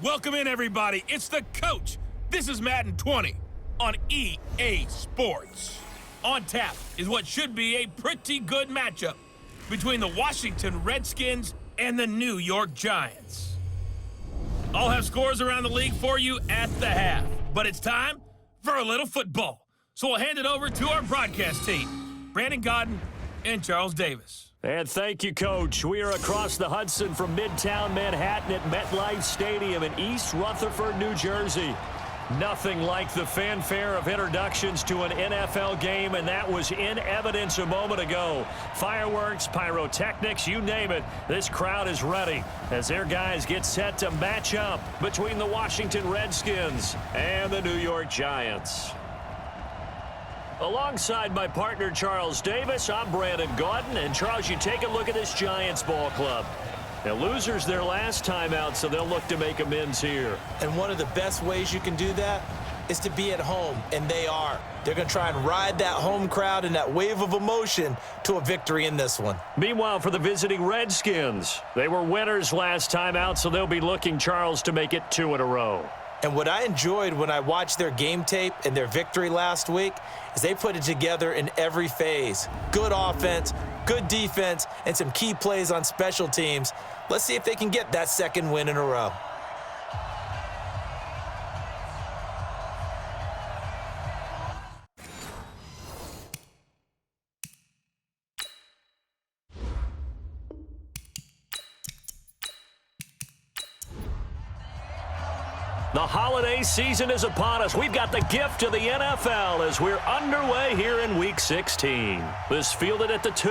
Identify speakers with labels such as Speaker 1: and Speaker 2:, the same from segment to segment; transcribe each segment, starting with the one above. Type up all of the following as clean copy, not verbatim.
Speaker 1: Welcome in, everybody. It's the coach. This is Madden 20 on EA Sports. On tap is what should be a pretty good matchup between the Washington Redskins and the New York Giants. I'll have scores around the league for you at the half, but it's time for a little football. So we'll hand it over to our broadcast team, Brandon Godden and Charles Davis.
Speaker 2: And thank you, Coach. We are across the Hudson from Midtown Manhattan at MetLife Stadium in East Rutherford, New Jersey. Nothing like the fanfare of introductions to an NFL game, and that was in evidence a moment ago. Fireworks, pyrotechnics, you name it. This crowd is ready as their guys get set to match up between the Washington Redskins and the New York Giants. Alongside my partner, Charles Davis, I'm Brandon Godden. And, Charles, you take a look at this Giants ball club. Now, losers their last time out, so they'll look to make amends here.
Speaker 3: And one of the best ways you can do that is to be at home, and they are. They're going to try and ride that home crowd and that wave of emotion to a victory in this one.
Speaker 2: Meanwhile, for the visiting Redskins, they were winners last time out, so they'll be looking, Charles, to make it 2 in a row.
Speaker 3: And what I enjoyed when I watched their game tape and their victory last week is they put it together in every phase. Good offense, good defense, and some key plays on special teams. Let's see if they can get that second win in a row.
Speaker 2: The holiday season is upon us. We've got the gift of the NFL as we're underway here in Week 16. This fielded at the 2.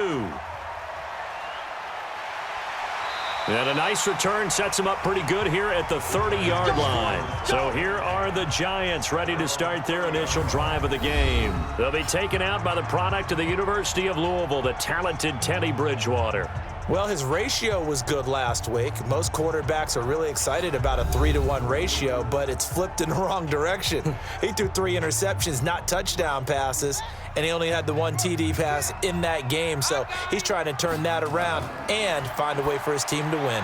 Speaker 2: And a nice return sets them up pretty good here at the 30-yard line. So here are the Giants ready to start their initial drive of the game. They'll be taken out by the product of the University of Louisville, the talented Teddy Bridgewater.
Speaker 3: Well, his ratio was good last week. Most quarterbacks are really excited about a 3-to-1 ratio, but it's flipped in the wrong direction. He threw 3 interceptions, not touchdown passes, and he only had the 1 TD pass in that game. So he's trying to turn that around and find a way for his team to win.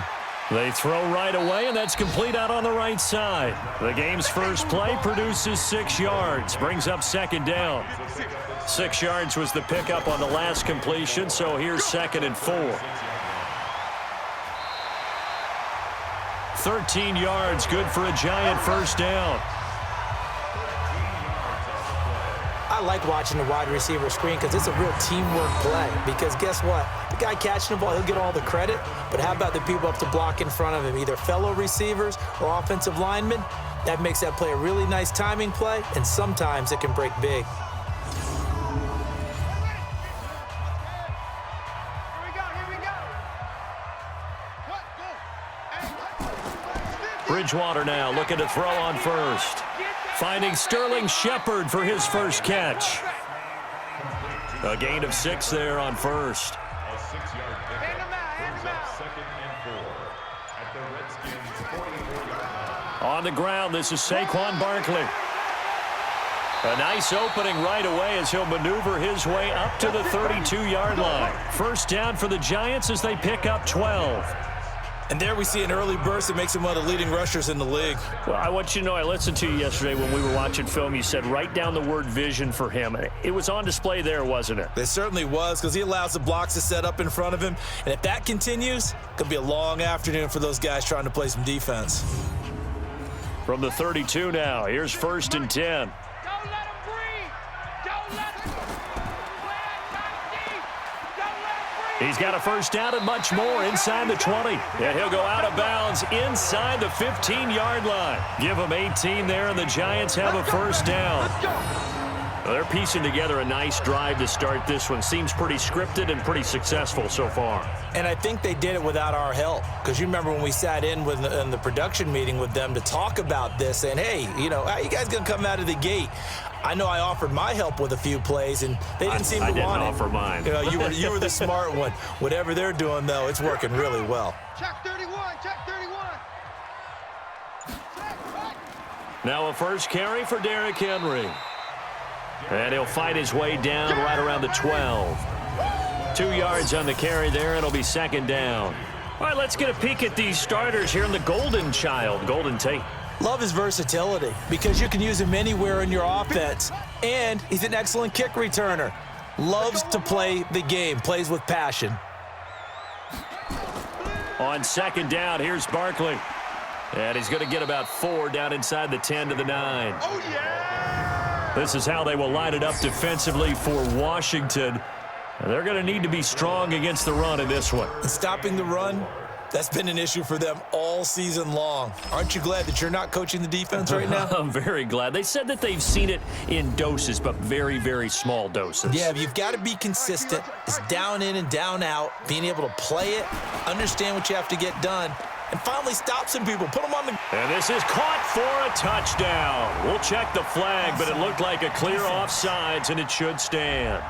Speaker 2: They throw right away, and that's complete out on the right side. The game's first play produces 6 yards, brings up second down. 6 yards was the pickup on the last completion, so here's 2nd and 4. 13 yards, good for a Giant first down.
Speaker 3: I like watching the wide receiver screen because it's a real teamwork play. Because guess what? The guy catching the ball, he'll get all the credit. But how about the people up to block in front of him, either fellow receivers or offensive linemen? That makes that play a really nice timing play, and sometimes it can break big.
Speaker 2: Bridgewater now looking to throw on first. Finding Sterling Shepard for his first catch. A gain of 6 there on first.
Speaker 4: A 6-yard pickup brings up 2nd and 4 at the Redskins' 44-yard line.
Speaker 2: On the ground, this is Saquon Barkley. A nice opening right away as he'll maneuver his way up to the 32-yard line. First down for the Giants as they pick up 12.
Speaker 3: And there we see an early burst that makes him one of the leading rushers in the league.
Speaker 2: Well, I want you to know, I listened to you yesterday when we were watching film. You said write down the word vision for him. It was on display there, wasn't it?
Speaker 3: It certainly was, because he allows the blocks to set up in front of him. And if that continues, it could be a long afternoon for those guys trying to play some defense.
Speaker 2: From the 32 now, here's 1st and 10.
Speaker 5: Don't let him breathe. Don't let him breathe.
Speaker 2: He's got a first down and much more inside the 20. And he'll go out of bounds inside the 15-yard line. Give him 18 there, and the Giants have a first down. Well, they're piecing together a nice drive to start this one. Seems pretty scripted and pretty successful so far.
Speaker 3: And I think they did it without our help. Because you remember when we sat in the production meeting with them to talk about this, and hey, how you guys going to come out of the gate? I know I offered my help with a few plays, and they didn't seem to want it.
Speaker 2: I didn't offer mine.
Speaker 3: You were the smart one. Whatever they're doing, though, it's working really well.
Speaker 5: Check 31, check 31.
Speaker 2: Now a first carry for Derrick Henry. And he'll fight his way down right around the 12. 2 yards on the carry there, and it'll be 2nd down. All right, let's get a peek at these starters here in the Golden Child. Golden Tate.
Speaker 3: Love his versatility because you can use him anywhere in your offense. And he's an excellent kick returner. Loves to play the game, plays with passion.
Speaker 2: On second down, here's Barkley. And he's going to get about 4 down inside the 10 to the 9.
Speaker 5: Oh, yeah!
Speaker 2: This is how they will line it up defensively for Washington. They're going to need to be strong against the run in this one.
Speaker 3: And stopping the run, that's been an issue for them all season long. Aren't you glad that you're not coaching the defense right now?
Speaker 2: I'm very glad. They said that they've seen it in doses, but very, very small doses.
Speaker 3: Yeah, you've got to be consistent. It's down in and down out, being able to play it, understand what you have to get done, and finally stop some people. Put them on the...
Speaker 2: And this is caught for a touchdown. We'll check the flag, but it looked like a clear offsides, and it should stand.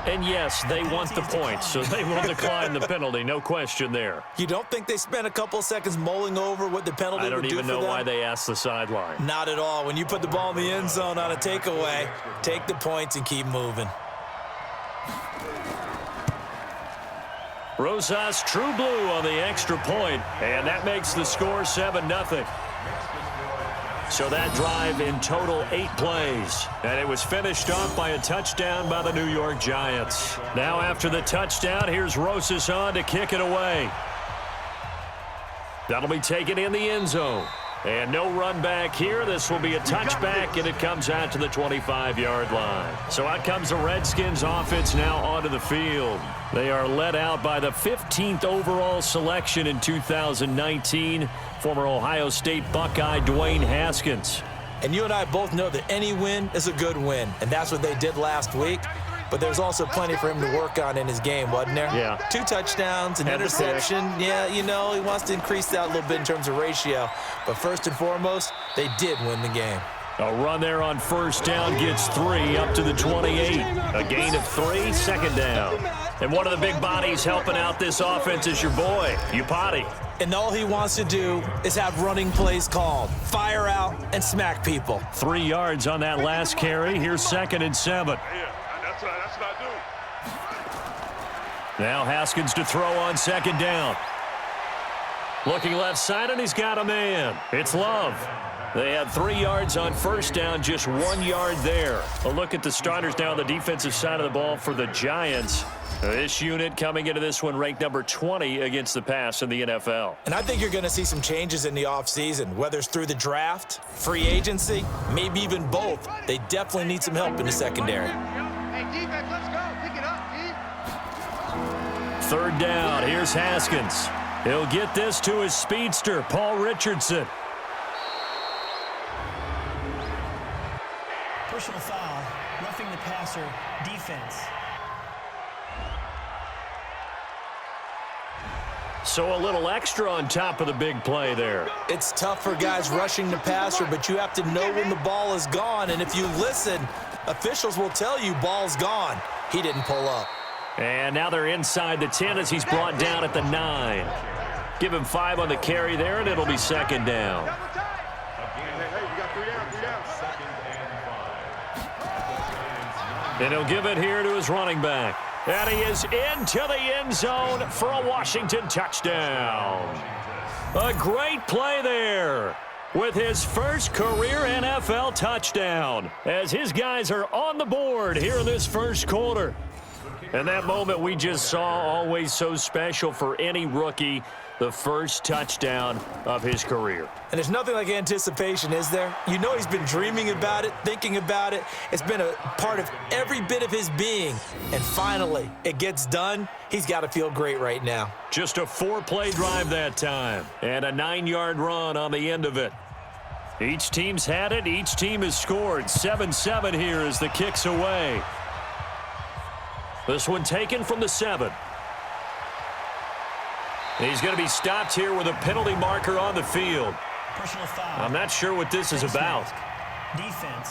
Speaker 2: And yes, they want the points, so they will decline the penalty. No question there.
Speaker 3: You don't think they spent a couple seconds mulling over what the penalty would do for them?
Speaker 2: I don't even know why they asked the sideline.
Speaker 3: Not at all. When you put the ball in the end zone on a takeaway, take the points and keep moving.
Speaker 2: Rosas true blue on the extra point, and that makes the score 7-0. So that drive in total 8 plays, and it was finished off by a touchdown by the New York Giants. Now after the touchdown, here's Rosas on to kick it away. That'll be taken in the end zone. And no run back here. This will be a touchback, and it comes out to the 25-yard line. So out comes the Redskins offense now onto the field. They are led out by the 15th overall selection in 2019, former Ohio State Buckeye Dwayne Haskins.
Speaker 3: And you and I both know that any win is a good win, and that's what they did last week. But there's also plenty for him to work on in his game, wasn't there?
Speaker 2: Yeah.
Speaker 3: 2 touchdowns, an interception. Yeah, you know, he wants to increase that a little bit in terms of ratio. But first and foremost, they did win the game.
Speaker 2: A run there on first down gets 3 up to the 28. A gain of 3, second down. And one of the big bodies helping out this offense is your boy, Upati.
Speaker 3: And all he wants to do is have running plays called. Fire out and smack people.
Speaker 2: 3 yards on that last carry. Here's 2nd and 7.
Speaker 5: That's what I do.
Speaker 2: Now Haskins to throw on 2nd down. Looking left side, and he's got a man. It's Love. They had 3 yards on first down, just 1 yard there. A look at the starters now on the defensive side of the ball for the Giants. This unit coming into this one ranked number 20 against the pass in the NFL.
Speaker 3: And I think you're going to see some changes in the offseason, whether it's through the draft, free agency, maybe even both. They definitely need some help in the secondary.
Speaker 5: Hey, defense, let's go. Pick it up, D.
Speaker 2: 3rd down. Here's Haskins. He'll get this to his speedster, Paul Richardson.
Speaker 6: Personal foul, roughing the passer, defense.
Speaker 2: So a little extra on top of the big play there.
Speaker 3: It's tough for guys rushing the passer, but you have to know when the ball is gone. And if you listen, officials will tell you ball's gone. He didn't pull up.
Speaker 2: And now they're inside the 10 as he's brought down at the 9. Give him 5 on the carry there, and it'll be 2nd down. And he'll give it here to his running back. And he is into the end zone for a Washington touchdown. A great play there with his first career NFL touchdown as his guys are on the board here in this first quarter. And that moment we just saw, always so special for any rookie, the first touchdown of his career.
Speaker 3: And there's nothing like anticipation, is there? You know he's been dreaming about it, thinking about it. It's been a part of every bit of his being. And finally, it gets done. He's got to feel great right now.
Speaker 2: Just a 4-play drive that time, and a 9-yard run on the end of it. Each team's had it. Each team has scored. 7-7 here as the kick's away. This one taken from the 7. He's going to be stopped here with a penalty marker on the field.
Speaker 6: Personal foul.
Speaker 2: I'm not sure what this is about.
Speaker 6: Defense.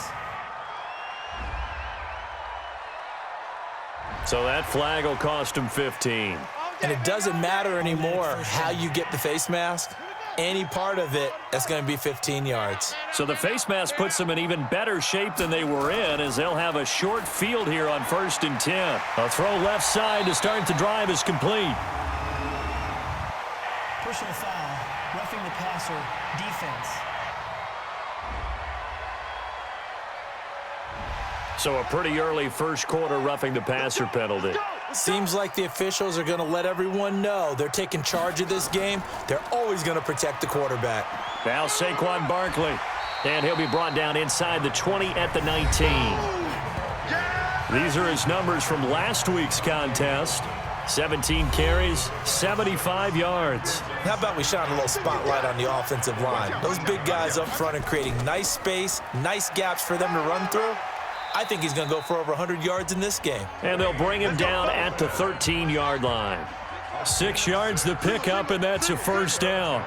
Speaker 2: So that flag will cost him 15.
Speaker 3: And it doesn't matter anymore how you get the face mask. any part of it, that's going to be 15 yards.
Speaker 2: So the face mask puts them in even better shape than they were in, as they'll have a short field here on 1st and 10. A throw left side to start the drive is complete.
Speaker 6: Personal foul, roughing the passer, defense.
Speaker 2: So a pretty early first quarter roughing the passer penalty.
Speaker 3: Seems like the officials are going to let everyone know they're taking charge of this game. They're always going to protect the quarterback.
Speaker 2: Now Saquon Barkley, and he'll be brought down inside the 20 at the 19. These are his numbers from last week's contest. 17 carries, 75 yards.
Speaker 3: How about we shine a little spotlight on the offensive line? Those big guys up front are creating nice space, nice gaps for them to run through. I think he's going to go for over 100 yards in this game.
Speaker 2: And they'll bring him down at the 13-yard line. 6 yards the pickup, and that's a first down.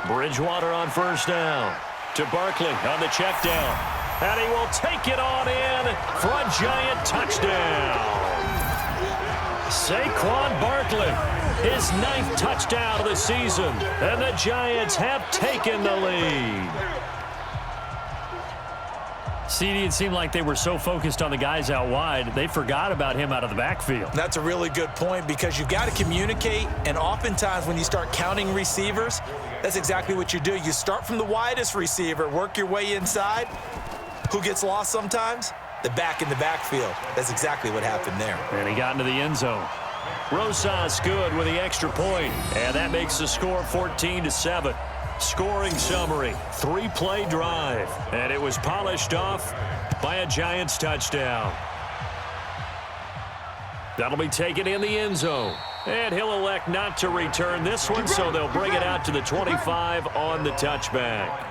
Speaker 2: Bridgewater on first down. To Barkley on the check down. And he will take it on in for a giant touchdown. Saquon Barkley, his 9th touchdown of the season. And the Giants have taken the lead. CD, it seemed like they were so focused on the guys out wide, they forgot about him out of the backfield.
Speaker 3: That's a really good point because you've got to communicate, and oftentimes when you start counting receivers, that's exactly what you do. You start from the widest receiver, work your way inside. Who gets lost sometimes? The back in the backfield. That's exactly what happened there.
Speaker 2: And he got into the end zone. Rosas good with the extra point, and that makes the score 14-7. Scoring summary, 3-play drive, and it was polished off by a Giants touchdown. That'll be taken in the end zone, and he'll elect not to return this one, so they'll bring it out to the 25 on the touchback.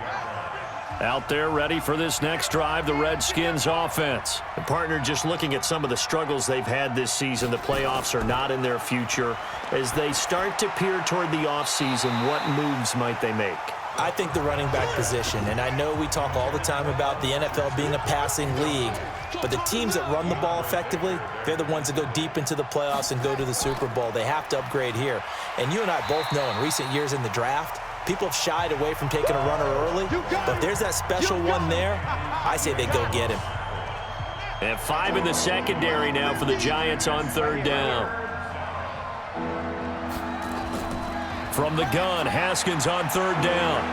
Speaker 2: Out there ready for this next drive, the Redskins offense. The partner just looking at some of the struggles they've had this season. The playoffs are not in their future. As they start to peer toward the offseason, what moves might they make?
Speaker 3: I think the running back position, and I know we talk all the time about the NFL being a passing league, but the teams that run the ball effectively, they're the ones that go deep into the playoffs and go to the Super Bowl. They have to upgrade here. And you and I both know in recent years in the draft, people have shied away from taking a runner early, but if there's that special one there, I say they go get him.
Speaker 2: And 5 in the secondary now for the Giants on 3rd down. From the gun, Haskins on 3rd down.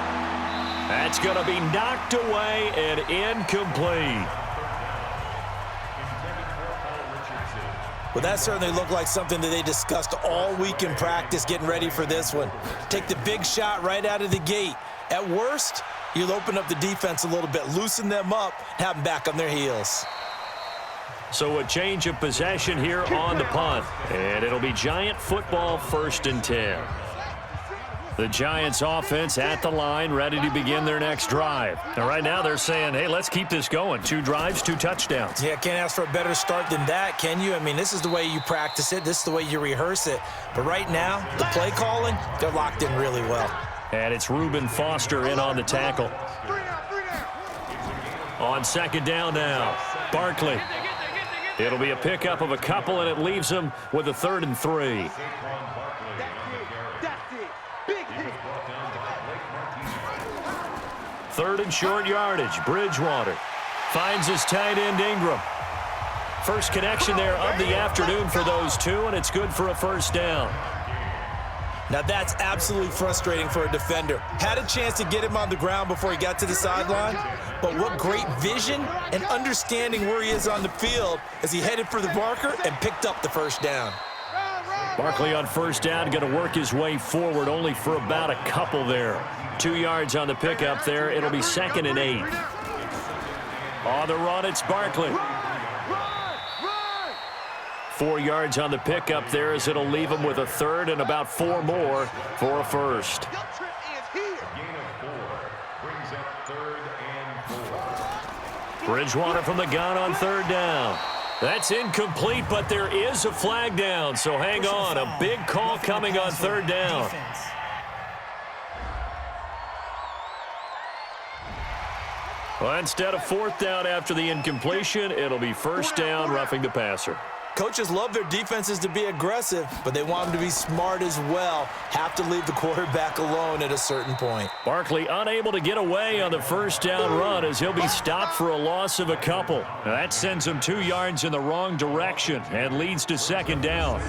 Speaker 2: That's going to be knocked away and incomplete.
Speaker 3: Well, that certainly looked like something that they discussed all week in practice getting ready for this one. Take the big shot right out of the gate. At worst, you'll open up the defense a little bit, loosen them up, have them back on their heels.
Speaker 2: So a change of possession here on the punt. And it'll be Giant football 1st and 10. The Giants offense at the line, ready to begin their next drive. And right now they're saying, hey, let's keep this going. 2 drives, 2 touchdowns.
Speaker 3: Yeah, can't ask for a better start than that, can you? I mean, this is the way you practice it. This is the way you rehearse it. But right now, the play calling, they're locked in really well.
Speaker 2: And it's Reuben Foster in on the tackle. On 2nd down now, Barkley. It'll be a pickup of a couple, and it leaves them with a 3rd and 3. Third and short yardage. Bridgewater finds his tight end Ingram. First connection there of the afternoon for those two, and it's good for a first down.
Speaker 3: Now that's absolutely frustrating for a defender. Had a chance to get him on the ground before he got to the sideline, but what great vision and understanding where he is on the field as he headed for the marker and picked up the first down.
Speaker 2: Barkley on first down, going to work his way forward only for about a couple there. 2 yards on the pickup there. It'll be 2nd and 8. On the run, it's Barkley. 4 yards on the pickup there as it'll leave him with a 3rd and about 4 more for a first. Bridgewater from the gun on 3rd down. That's incomplete, but there is a flag down, so hang on. A big call coming on 3rd down. Well, instead of 4th down after the incompletion, it'll be 1st down roughing the passer.
Speaker 3: Coaches love their defenses to be aggressive, but they want them to be smart as well. Have to leave the quarterback alone at a certain point.
Speaker 2: Barkley unable to get away on the first down run as he'll be stopped for a loss of a couple. Now that sends him 2 yards in the wrong direction and leads to second down.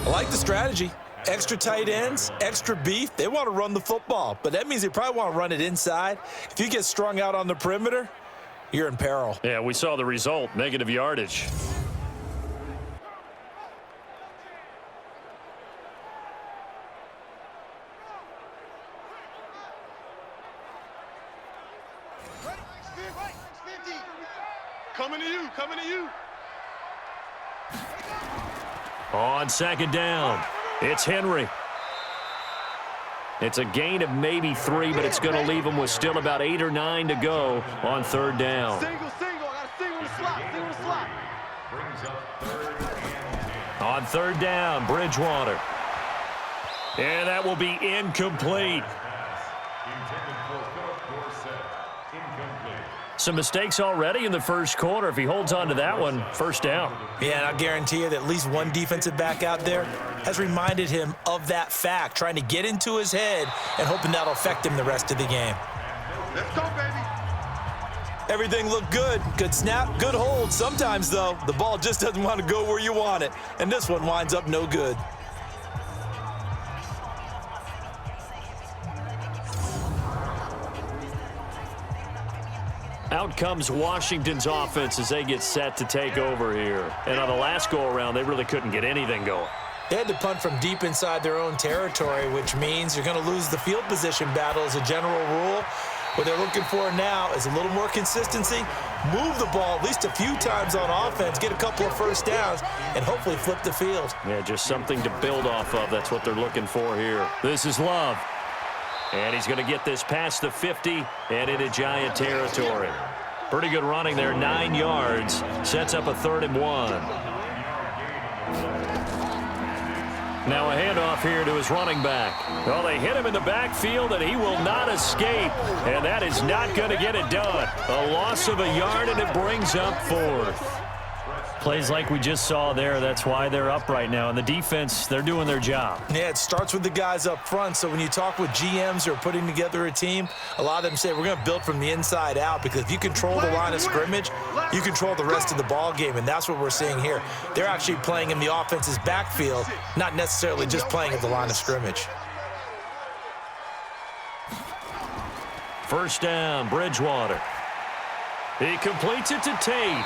Speaker 3: I like the strategy. Extra tight ends, extra beef. They want to run the football, but that means they probably want to run it inside. If you get strung out on the perimeter, you're in peril.
Speaker 2: Yeah, we saw the result, negative yardage.
Speaker 5: Coming to you.
Speaker 2: On second down, it's Henry. It's a gain of maybe 3, but it's going to leave him with still about 8 or 9 to go on third down.
Speaker 5: Single. I got a single in the slot.
Speaker 4: Brings up 3rd and 10.
Speaker 2: On third down, Bridgewater. And that will be incomplete.
Speaker 4: Intended for Philip Dorsett. Incomplete.
Speaker 2: Some mistakes already in the first quarter. If he holds on to that one, first down.
Speaker 3: Yeah, and I guarantee you that at least one defensive back out there has reminded him of that fact, trying to get into his head and hoping that'll affect him the rest of the game.
Speaker 5: Let's go, baby.
Speaker 3: Everything looked good. Good snap, good hold. Sometimes, though, the ball just doesn't want to go where you want it, and this one winds up no good.
Speaker 2: Out comes Washington's offense as they get set to take over here. And on the last go-around, they really couldn't get anything going.
Speaker 3: They had to punt from deep inside their own territory, which means you're going to lose the field position battle as a general rule. What they're looking for now is a little more consistency, move the ball at least a few times on offense, get a couple of first downs, and hopefully flip the field.
Speaker 2: Yeah, just something to build off of. That's what they're looking for here. This is Love. And he's going to get this past the 50 and into Giant territory. Pretty good running there, 9 yards. Sets up a 3rd and 1. Now a handoff here to his running back. Well, they hit him in the backfield, and he will not escape. And that is not going to get it done. A loss of a yard, and it brings up 4th. Plays like we just saw there. That's why they're up right now. And the defense, they're doing their job.
Speaker 3: Yeah, it starts with the guys up front. So when you talk with GMs who are putting together a team, a lot of them say we're going to build from the inside out, because if you control the line of scrimmage, you control the rest of the ball game, and that's what we're seeing here. They're actually playing in the offense's backfield, not necessarily just playing at the line of scrimmage.
Speaker 2: First down, Bridgewater. He completes it to Tate.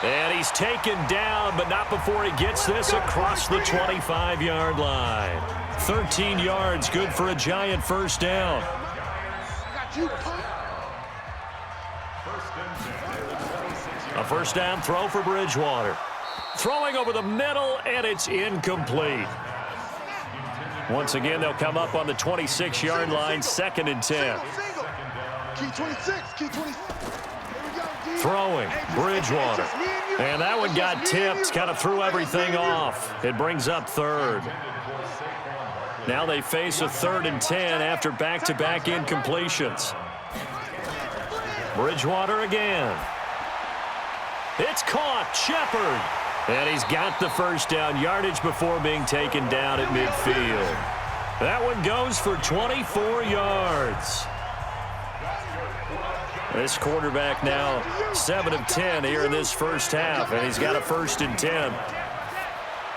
Speaker 2: And he's taken down, but not before he gets this across the 25-yard line. 13 yards, good for a Giant first down. A first down throw for Bridgewater. Throwing over the middle, and it's incomplete. Once again, they'll come up on the 26-yard line, 2nd and 10.
Speaker 5: Key 26, key 26.
Speaker 2: Throwing, Bridgewater. And that one got tipped, kind of threw everything off. It brings up 3rd. Now they face a 3rd and 10 after back-to-back incompletions. Bridgewater again. It's caught, Shepard. And he's got the first down, yardage before being taken down at midfield. That one goes for 24 yards. This quarterback now 7 of 10 here in this first half, and he's got a 1st and 10.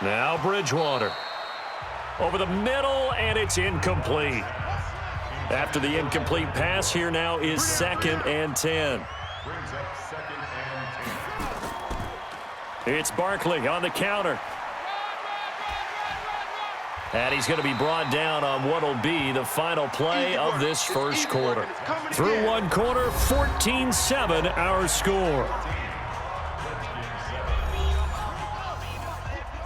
Speaker 2: Now Bridgewater. Over the middle, and it's incomplete. After the incomplete pass, here now is 2nd and 10. It's Barkley on the counter. And he's going to be brought down on what will be the final play of this first quarter. Through one quarter, 14-7 our score.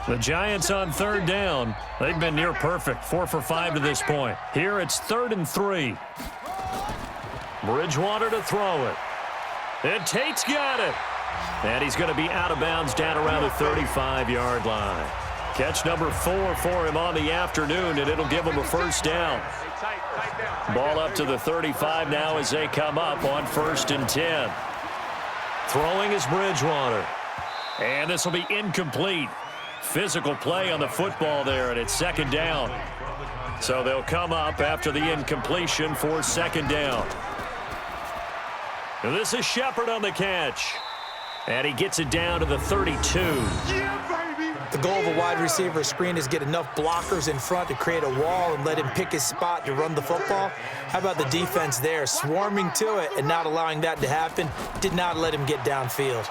Speaker 2: The Giants on third down. They've been near perfect, 4 for 5 to this point. Here it's 3rd and 3. Bridgewater to throw it. And Tate's got it. And he's going to be out of bounds down around the 35-yard line. Catch number 4 for him on the afternoon, and it'll give him a first down. Ball up to the 35 now as they come up on 1st and 10. Throwing is Bridgewater. And this will be incomplete. Physical play on the football there, and it's second down. So they'll come up after the incompletion for second down. And this is Shepard on the catch. And he gets it down to the 32.
Speaker 3: The goal of a wide receiver screen is get enough blockers in front to create a wall and let him pick his spot to run the football. How about the defense there, swarming to it and not allowing that to happen? Did not let him get downfield.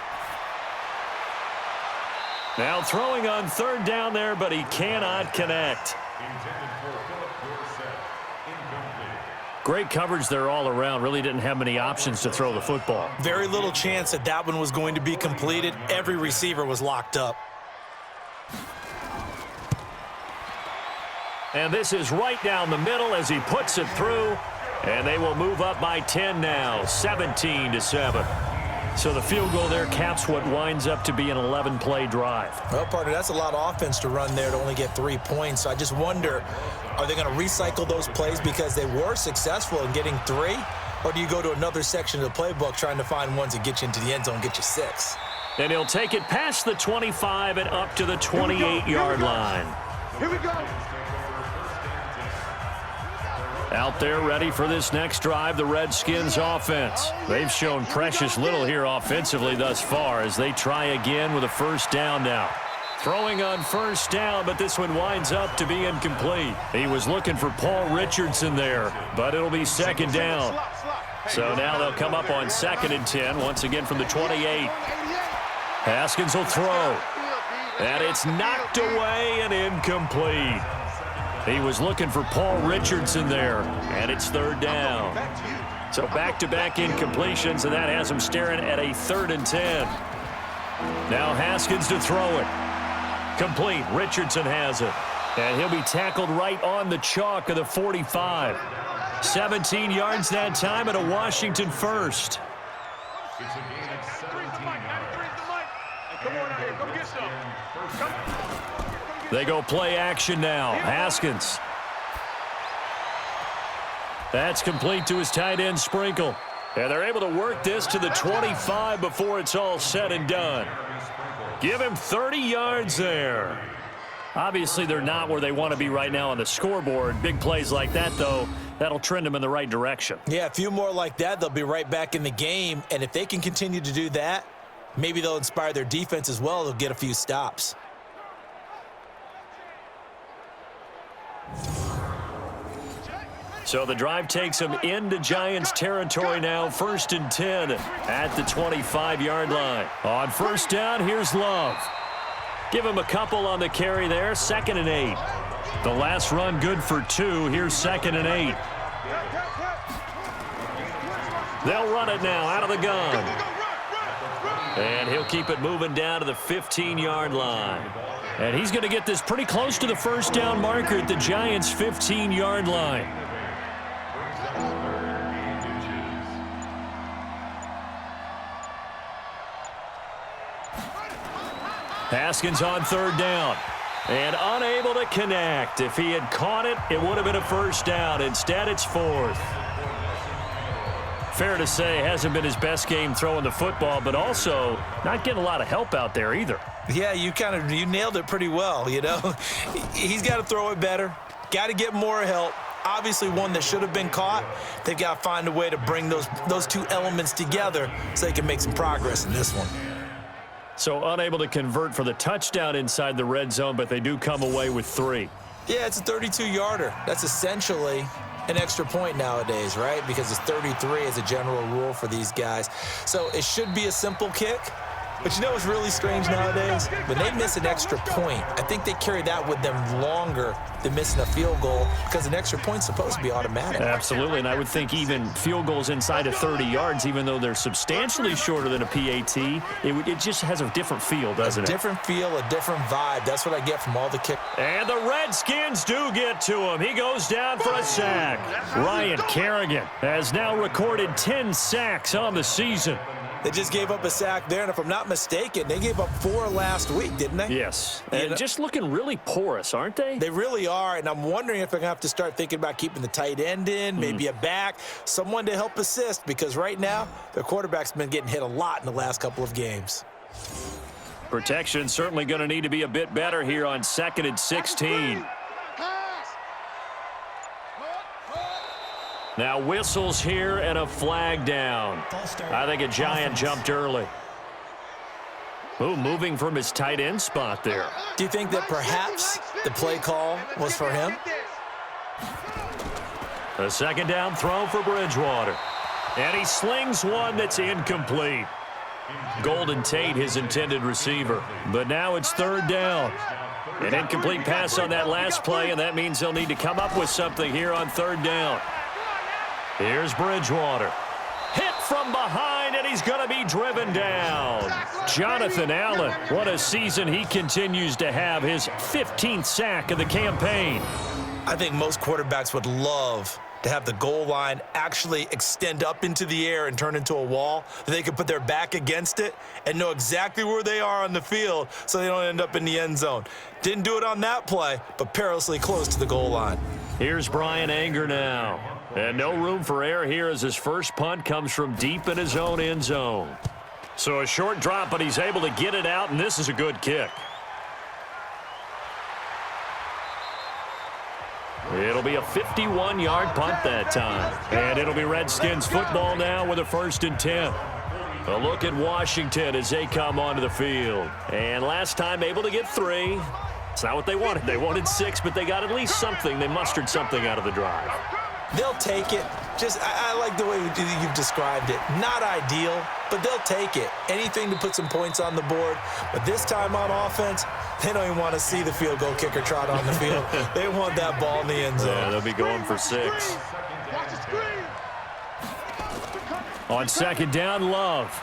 Speaker 2: Now throwing on third down there, but he cannot connect. Great coverage there all around. Really didn't have many options to throw the football.
Speaker 3: Very little chance that that one was going to be completed. Every receiver was locked up.
Speaker 2: And this is right down the middle as he puts it through. And they will move up by 10 now, 17-7. So the field goal there caps what winds up to be an 11-play drive.
Speaker 3: Well, partner, that's a lot of offense to run there to only get 3 points. So I just wonder, are they going to recycle those plays because they were successful in getting 3? Or do you go to another section of the playbook trying to find ones that get you into the end zone and get you 6?
Speaker 2: And he'll take it past the 25 and up to the 28-yard line.
Speaker 5: Here we go.
Speaker 2: Out there ready for this next drive, the Redskins offense. They've shown precious little here offensively thus far as they try again with a first down now. Throwing on first down, but this one winds up to be incomplete. He was looking for Paul Richardson there, but it'll be second down. So now they'll come up on 2nd and 10, once again from the 28. Haskins will throw. And it's knocked away and incomplete. He was looking for Paul Richardson there, and it's third down. So back-to-back incompletions, and that has him staring at a 3rd and 10. Now Haskins to throw it. Complete. Richardson has it. And he'll be tackled right on the chalk of the 45. 17 yards that time and a Washington first.
Speaker 4: It's a gain of 17 yards.
Speaker 5: Come on out here. Come get some.
Speaker 2: They go play action now. Haskins. That's complete to his tight end, Sprinkle. And they're able to work this to the 25 before it's all said and done. Give him 30 yards there. Obviously, they're not where they want to be right now on the scoreboard. Big plays like that, though, that'll trend them in the right direction.
Speaker 3: Yeah, a few more like that, they'll be right back in the game. And if they can continue to do that, maybe they'll inspire their defense as well. They'll get a few stops.
Speaker 2: So the drive takes them into Giants territory now, 1st and 10 at the 25-yard line. On first down, here's Love. Give him a couple on the carry there, 2nd and 8. The last run good for 2. Here's 2nd and 8. They'll run it now out of the gun. And he'll keep it moving down to the 15-yard line. And he's going to get this pretty close to the first down marker at the Giants' 15-yard line. Haskins on third down. And unable to connect. If he had caught it, it would have been a first down. Instead, it's 4th. Fair to say, hasn't been his best game throwing the football, but also not getting a lot of help out there either.
Speaker 3: Yeah, you nailed it pretty well, you know. He's got to throw it better. Got to get more help. Obviously one that should have been caught. They've got to find a way to bring those two elements together so they can make some progress in this one.
Speaker 2: So unable to convert for the touchdown inside the red zone, but they do come away with 3.
Speaker 3: Yeah, it's a 32-yarder. That's essentially an extra point nowadays, right? Because it's 33 as a general rule for these guys. So it should be a simple kick. But you know what's really strange nowadays? When they miss an extra point, I think they carry that with them longer than missing a field goal because an extra point's supposed to be automatic.
Speaker 2: Absolutely, and I would think even field goals inside of 30 yards, even though they're substantially shorter than a PAT, it just has a different feel, doesn't it?
Speaker 3: A different feel, a different vibe. That's what I get from all the kick.
Speaker 2: And the Redskins do get to him. He goes down for a sack. Ryan Kerrigan has now recorded 10 sacks on the season.
Speaker 3: They just gave up a sack there, and if I'm not mistaken, they gave up 4 last week, didn't they?
Speaker 2: Yes, and just looking really porous, aren't they?
Speaker 3: They really are, and I'm wondering if they're going to have to start thinking about keeping the tight end in, maybe a back, someone to help assist, because right now, their quarterback's been getting hit a lot in the last couple of games.
Speaker 2: Protection certainly going to need to be a bit better here on 2nd and 16. Now whistles here and a flag down. I think a Giant jumped early. Ooh, moving from his tight end spot there.
Speaker 3: Do you think that perhaps the play call was for him?
Speaker 2: A 2nd down throw for Bridgewater. And he slings one that's incomplete. Golden Tate, his intended receiver. But now it's 3rd down. An incomplete pass on that last play, and that means they'll need to come up with something here on 3rd down. Here's Bridgewater. Hit from behind, and he's going to be driven down. Jonathan Allen, what a season he continues to have. His 15th sack of the campaign.
Speaker 3: I think most quarterbacks would love to have the goal line actually extend up into the air and turn into a wall. They could put their back against it and know exactly where they are on the field so they don't end up in the end zone. Didn't do it on that play, but perilously close to the goal line.
Speaker 2: Here's Brian Anger now. And no room for error here as his first punt comes from deep in his own end zone. So a short drop, but he's able to get it out, and this is a good kick. It'll be a 51-yard punt that time. And it'll be Redskins football now with a 1st and 10. A look at Washington as they come onto the field. And last time able to get 3. It's not what they wanted. They wanted 6, but they got at least something. They mustered something out of the drive.
Speaker 3: They'll take it. I like the way you've described it. Not ideal, but they'll take it. Anything to put some points on the board. But this time on offense, they don't even want to see the field goal kicker trot on the field. They want that ball in the end zone.
Speaker 2: Yeah, they'll be going for 6. On 2nd down, Love.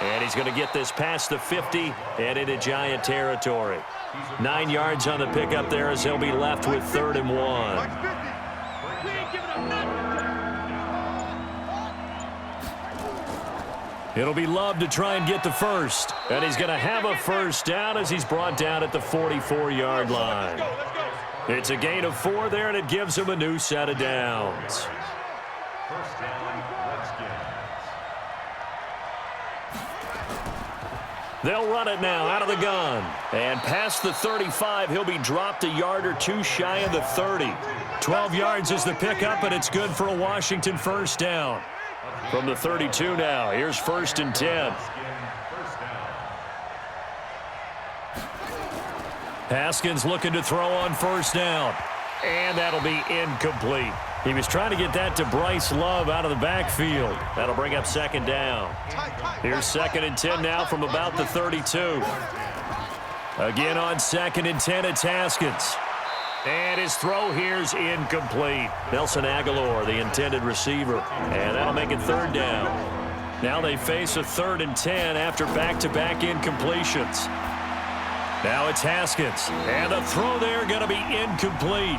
Speaker 2: And he's going to get this past the 50 and into Giant territory. 9 yards on the pickup there as he'll be left with 3rd and 1. It'll be Love to try and get the first. And he's going to have a 1st down as he's brought down at the 44-yard line. It's a gain of 4 there, and it gives him a new set of downs.
Speaker 4: 1st down, Redskins.
Speaker 2: They'll run it now out of the gun. And past the 35, he'll be dropped a yard or 2 shy of the 30. 12 yards is the pickup, and it's good for a Washington 1st down. From the 32 now, here's 1st and 10. Haskins looking to throw on 1st down. And that'll be incomplete. He was trying to get that to Bryce Love out of the backfield. That'll bring up 2nd down. Here's 2nd and 10 now from about the 32. Again on 2nd and 10, it's Haskins. And his throw here's incomplete. Nelson Aguilar, the intended receiver. And that'll make it 3rd down. Now they face a 3rd and 10 after back-to-back incompletions. Now it's Haskins. And the throw there going to be incomplete.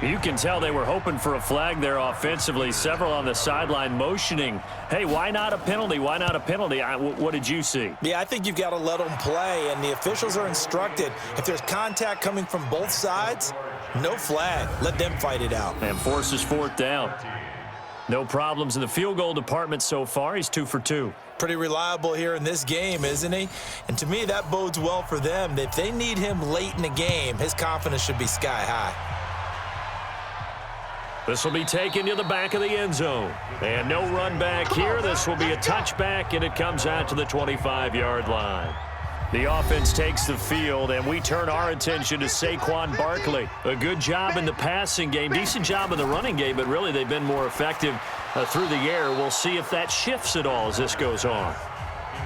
Speaker 2: You can tell they were hoping for a flag there offensively. Several on the sideline motioning, hey, why not a penalty? Why not a penalty? What did you see?
Speaker 3: Yeah, I think you've got to let them play, and the officials are instructed. If there's contact coming from both sides, no flag. Let them fight it out.
Speaker 2: And forces 4th down. No problems in the field goal department so far. He's 2 for 2.
Speaker 3: Pretty reliable here in this game, isn't he? And to me, that bodes well for them. If they need him late in the game, his confidence should be sky high.
Speaker 2: This will be taken to the back of the end zone. And no run back here. This will be a touchback, and it comes out to the 25-yard line. The offense takes the field, and we turn our attention to Saquon Barkley. A good job in the passing game, decent job in the running game, but really they've been more effective through the air. We'll see if that shifts at all as this goes on.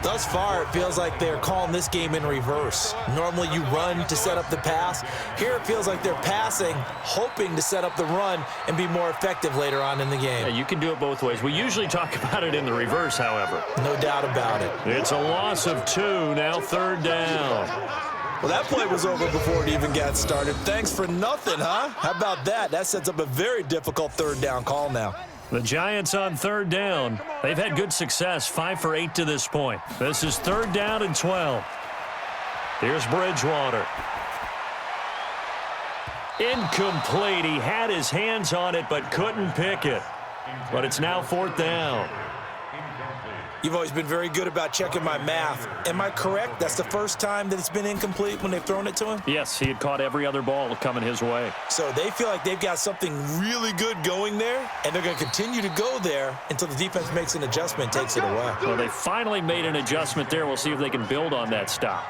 Speaker 3: Thus far, it feels like they're calling this game in reverse. Normally you run to set up the pass. Here it feels like they're passing, hoping to set up the run and be more effective later on in the game.
Speaker 2: Yeah, you can do it both ways. We usually talk about it in the reverse, however.
Speaker 3: No doubt about it.
Speaker 2: It's a loss of 2, now 3rd down.
Speaker 3: Well, that play was over before it even got started. Thanks for nothing, huh? How about that? That sets up a very difficult 3rd down call now.
Speaker 2: The Giants on 3rd down. They've had good success, 5 for 8 to this point. This is 3rd down and 12. Here's Bridgewater. Incomplete. He had his hands on it but couldn't pick it. But it's now 4th down.
Speaker 3: You've always been very good about checking my math. Am I correct? That's the first time that it's been incomplete when they've thrown it to him?
Speaker 2: Yes, he had caught every other ball coming his way.
Speaker 3: So they feel like they've got something really good going there, and they're going to continue to go there until the defense makes an adjustment, takes it away.
Speaker 2: Well, they finally made an adjustment there. We'll see if they can build on that stop.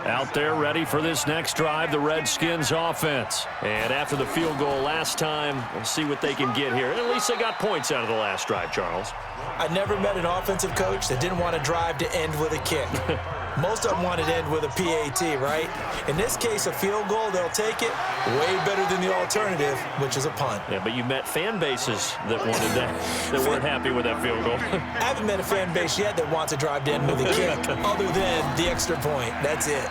Speaker 2: Out there ready for this next drive, the Redskins offense. And after the field goal last time, we'll see what they can get here. At least they got points out of the last drive, Charles.
Speaker 3: I never met an offensive coach that didn't want to drive to end with a kick. Most of them wanted to end with a PAT, right? In this case, a field goal, they'll take it. Way better than the alternative, which is a punt.
Speaker 2: Yeah, but you met fan bases that wanted that, that weren't happy with that field goal.
Speaker 3: I haven't met a fan base yet that wants to drive to end with a kick, other than the extra point. That's it.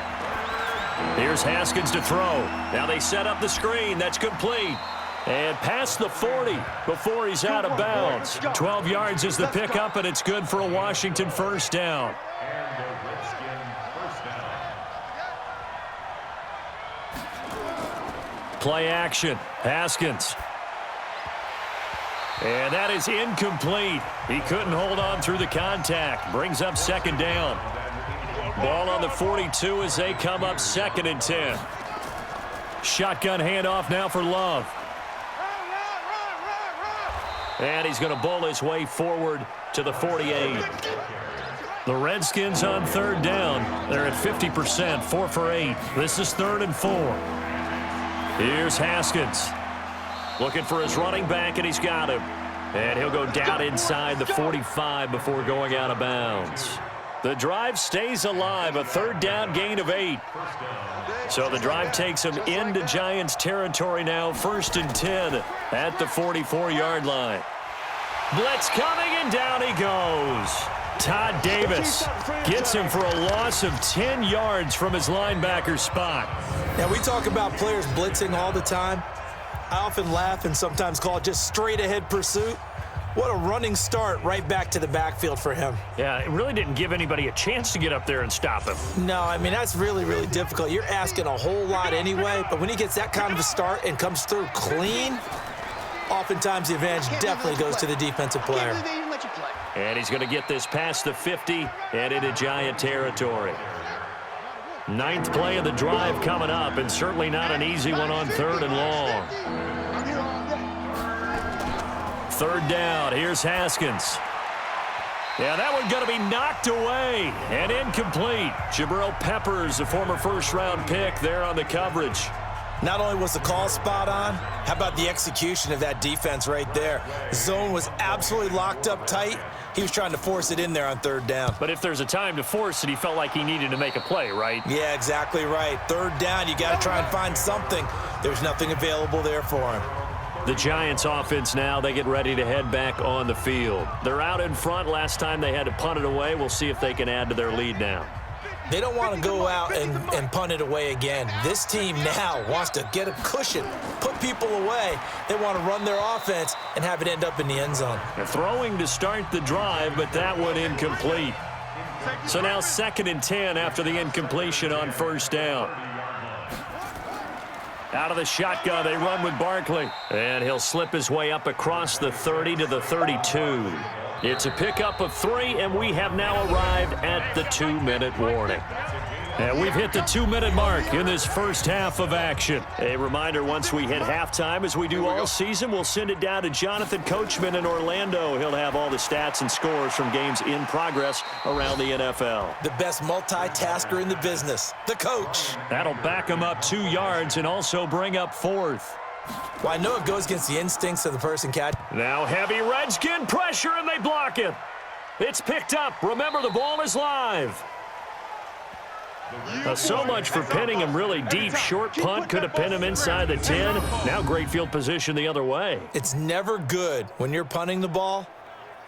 Speaker 2: Here's Haskins to throw. Now they set up the screen. That's complete. And past the 40 before he's out of bounds. 12 yards is the pickup, and it's good for a Washington first down.
Speaker 4: And a Redskin first down.
Speaker 2: Play action. Haskins. And that is incomplete. He couldn't hold on through the contact. Brings up 2nd down. Ball on the 42 as they come up 2nd and 10. Shotgun handoff now for Love. And he's going to bowl his way forward to the 48. The Redskins on 3rd down. They're at 50%, 4 for 8. This is 3rd and 4. Here's Haskins. Looking for his running back, and he's got him. And he'll go down inside the 45 before going out of bounds. The drive stays alive, a 3rd down gain of 8. So the drive takes him into Giants territory now, 1st and 10 at the 44-yard line. Blitz coming, and down he goes. Todd Davis gets him for a loss of 10 yards from his linebacker spot.
Speaker 3: Now, we talk about players blitzing all the time. I often laugh and sometimes call it just straight-ahead pursuit. What a running start right back to the backfield for him.
Speaker 2: Yeah, it really didn't give anybody a chance to get up there and stop him.
Speaker 3: No, I mean, that's really, really difficult. You're asking a whole lot anyway, but when he gets that kind of a start and comes through clean, oftentimes the advantage definitely goes to the defensive player.
Speaker 2: And he's going to get this past the 50 and into Giant territory. 9th play of the drive coming up, and certainly not an easy one on 3rd and long. 3rd down. Here's Haskins. Yeah, that one going to be knocked away and incomplete. Jabril Peppers, a former first-round pick, there on the coverage.
Speaker 3: Not only was the call spot on, how about the execution of that defense right there? Zone was absolutely locked up tight. He was trying to force it in there on 3rd down.
Speaker 2: But if there's a time to force it, he felt like he needed to make a play, right?
Speaker 3: Yeah, exactly right. 3rd down, you got to try and find something. There's nothing available there for him.
Speaker 2: The Giants offense now, they get ready to head back on the field. They're out in front. Last time they had to punt it away. We'll see if they can add to their lead now.
Speaker 3: They don't want to go out and punt it away again. This team now wants to get a cushion, put people away. They want to run their offense and have it end up in the end zone.
Speaker 2: They're throwing to start the drive, but that one incomplete. So now 2nd and 10 after the incompletion on 1st down. Out of the shotgun, they run with Barkley. And he'll slip his way up across the 30 to the 32. It's a pickup of 3, and we have now arrived at the 2-minute warning. And we've hit the 2-minute mark in this first half of action. A reminder, once we hit halftime, as we do all season, we'll send it down to Jonathan Coachman in Orlando. He'll have all the stats and scores from games in progress around the NFL.
Speaker 3: The best multitasker in the business, the coach.
Speaker 2: That'll back him up 2 yards and also bring up 4th.
Speaker 3: Well, I know it goes against the instincts of the person catching.
Speaker 2: Now heavy Redskin pressure, and they block it. It's picked up. Remember, the ball is live. So much for pinning him really deep. Short punt could have pinned him inside the 10. Now great field position the other way.
Speaker 3: It's never good when you're punting the ball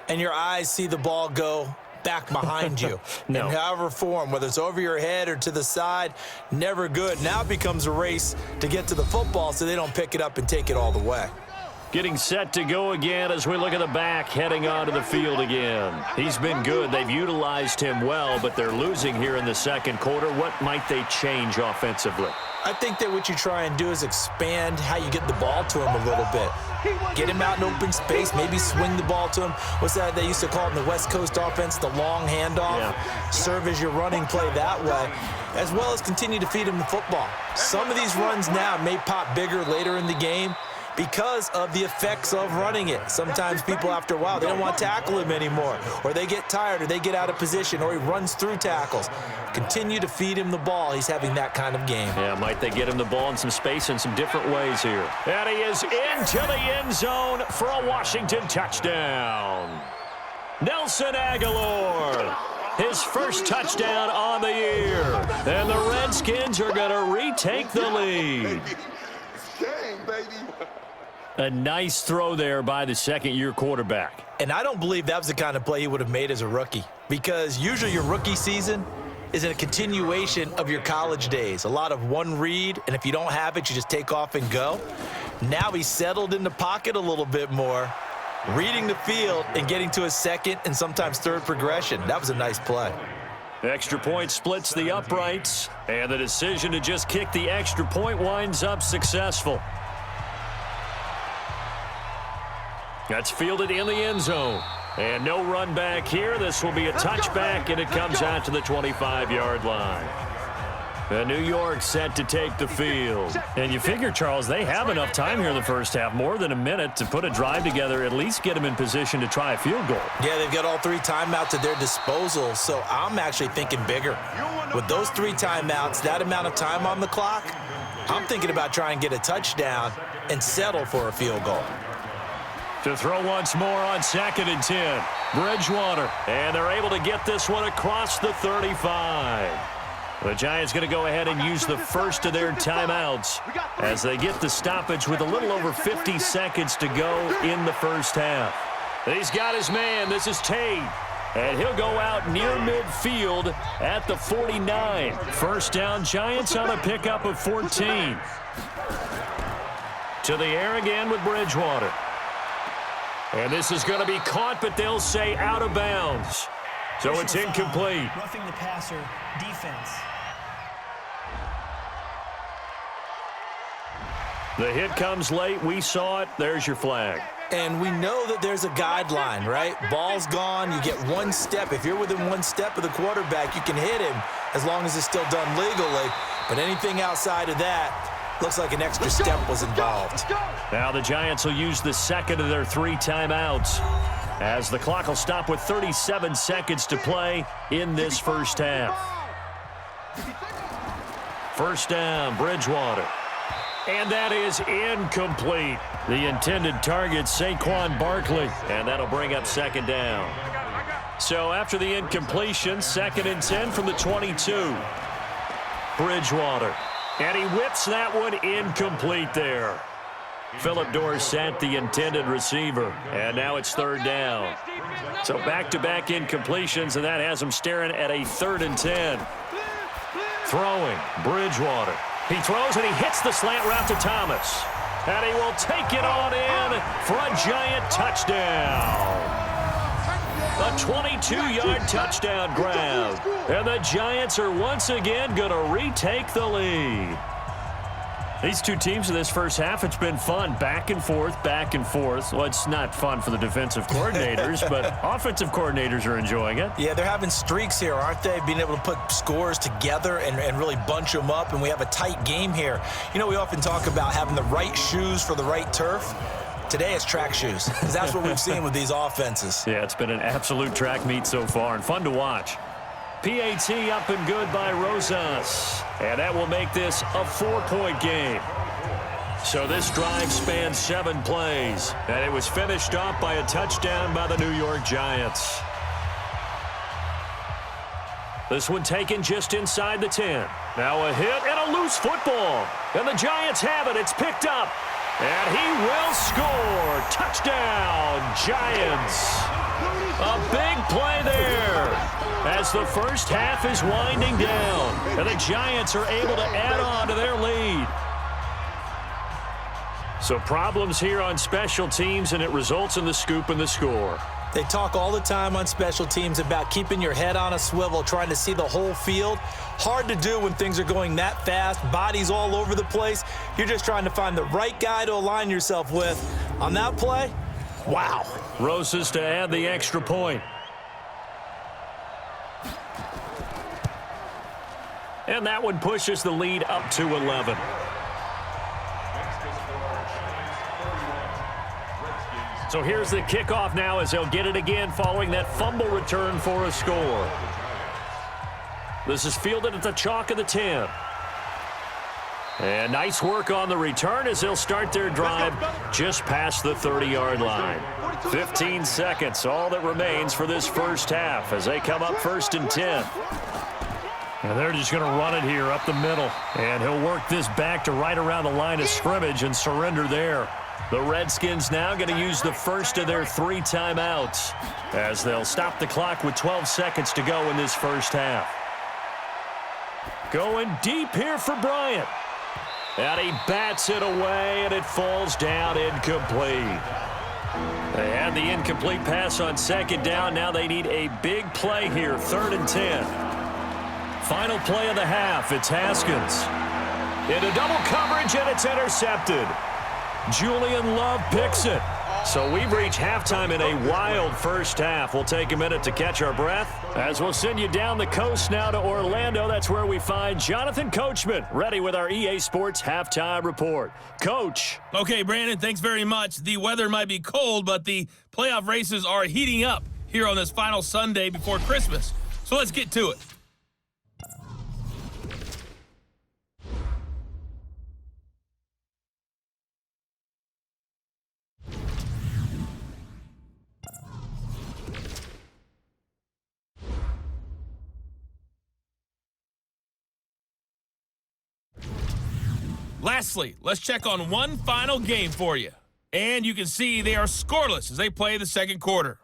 Speaker 3: and your eyes see the ball go back behind you.
Speaker 2: No.
Speaker 3: In however form, whether it's over your head or to the side, never good. Now it becomes a race to get to the football so they don't pick it up and take it all the way.
Speaker 2: Getting set to go again as we look at the back, heading onto the field again. He's been good. They've utilized him well, but they're losing here in the 2nd quarter. What might they change offensively?
Speaker 3: I think that what you try and do is expand how you get the ball to him a little bit. Get him out in open space, maybe swing the ball to him. What's that they used to call it in the West Coast offense, the long handoff? Yeah. Serve as your running play that way, as well as continue to feed him the football. Some of these runs now may pop bigger later in the game because of the effects of running it. Sometimes people, after a while, they don't want to tackle him anymore, or they get tired, or they get out of position, or he runs through tackles. Continue to feed him the ball. He's having that kind of game.
Speaker 2: Yeah, might they get him the ball in some space in some different ways here. And he is into the end zone for a Washington touchdown. Nelson Aguilar, his first touchdown on the year. And the Redskins are going to retake the lead. A nice throw there by the second-year quarterback.
Speaker 3: And I don't believe that was the kind of play he would have made as a rookie, because usually your rookie season is a continuation of your college days. A lot of one read, and if you don't have it, you just take off and go. Now he's settled in the pocket a little bit more, reading the field and getting to his second and sometimes third progression. That was a nice play.
Speaker 2: Extra point splits the uprights, and the decision to just kick the extra point winds up successful. That's fielded in the end zone. And no run back here. This will be a touchback, and it comes out to the 25-yard line. New York set to take the field. And you figure, Charles, they have enough time here in the first half, more than a minute, to put a drive together, at least get them in position to try a field goal.
Speaker 3: Yeah, they've got all three timeouts at their disposal, so I'm actually thinking bigger. With those three timeouts, that amount of time on the clock, I'm thinking about trying to get a touchdown and settle for a field goal.
Speaker 2: To throw once more on 2nd and 10. Bridgewater. And they're able to get this one across the 35. The Giants going to go ahead and use the first of their timeouts as they get the stoppage with a little over 50 seconds to go in the first half. He's got his man. This is Tate. And he'll go out near midfield at the 49. First down, Giants on a pickup of 14. To the air again with Bridgewater. And this is going to be caught, but they'll say out of bounds. So it's incomplete.
Speaker 6: Roughing the passer, defense.
Speaker 2: The hit comes late. We saw it. There's your flag.
Speaker 3: And we know that there's a guideline, right? Ball's gone. You get one step. If you're within one step of the quarterback, you can hit him as long as it's still done legally. But anything outside of that, looks like an extra step was involved.
Speaker 2: Now the Giants will use the second of their three timeouts as the clock will stop with 37 seconds to play in this first half. First down, Bridgewater. And that is incomplete. The intended target, Saquon Barkley. And that'll bring up second down. So after the incompletion, 2nd and 10 from the 22. Bridgewater. And he whips that one incomplete there. Philip Dorsett, the intended receiver. And now it's 3rd down. So back-to-back incompletions, and that has him staring at a 3rd and 10. Throwing, Bridgewater. He throws, and he hits the slant route to Thomas. And he will take it on in for a Giant touchdown. A 22-yard touchdown grab. And the Giants are once again going to retake the lead. These two teams in this first half, it's been fun. Back and forth, back and forth. Well, it's not fun for the defensive coordinators, but offensive coordinators are enjoying it.
Speaker 3: Yeah, they're having streaks here, aren't they? Being able to put scores together and really bunch them up, and we have a tight game here. You know, we often talk about having the right shoes for the right turf. Today it's track shoes, because that's what we've seen with these offenses.
Speaker 2: Yeah, it's been an absolute track meet so far, and fun to watch. PAT up and good by Rosas. And that will make this a 4-point game. So this drive spans 7 plays. And it was finished off by a touchdown by the New York Giants. This one taken just inside the 10. Now a hit and a loose football. And the Giants have it. It's picked up. And he will score. Touchdown, Giants. A big play there as the first half is winding down. And the Giants are able to add on to their lead. So problems here on special teams, and it results in the scoop and the score.
Speaker 3: They talk all the time on special teams about keeping your head on a swivel, trying to see the whole field. Hard to do when things are going that fast, bodies all over the place. You're just trying to find the right guy to align yourself with. On that play, wow.
Speaker 2: Rosas to add the extra point. And that one pushes the lead up to 11. So here's the kickoff now as they'll get it again following that fumble return for a score. This is fielded at the chalk of the 10. And nice work on the return as they'll start their drive just past the 30-yard line. 15 seconds, all that remains for this first half as they come up 1st and 10. And they're just going to run it here up the middle. And he'll work this back to right around the line of scrimmage and surrender there. The Redskins now going to use the first of their 3 timeouts as they'll stop the clock with 12 seconds to go in this first half. Going deep here for Bryant. And he bats it away, and it falls down incomplete. They had the incomplete pass on 2nd down. Now they need a big play here, 3rd and 10. Final play of the half, it's Haskins. Into double coverage, and it's intercepted. Julian Love picks it. So we've reached halftime in a wild first half. We'll take a minute to catch our breath as we'll send you down the coast now to Orlando. That's where we find Jonathan Coachman ready with our EA Sports Halftime Report. Coach.
Speaker 1: Okay, Brandon, thanks very much. The weather might be cold, but the playoff races are heating up here on this final Sunday before Christmas. So let's get to it. Lastly, let's check on one final game for you. And you can see they are scoreless as they play the second quarter.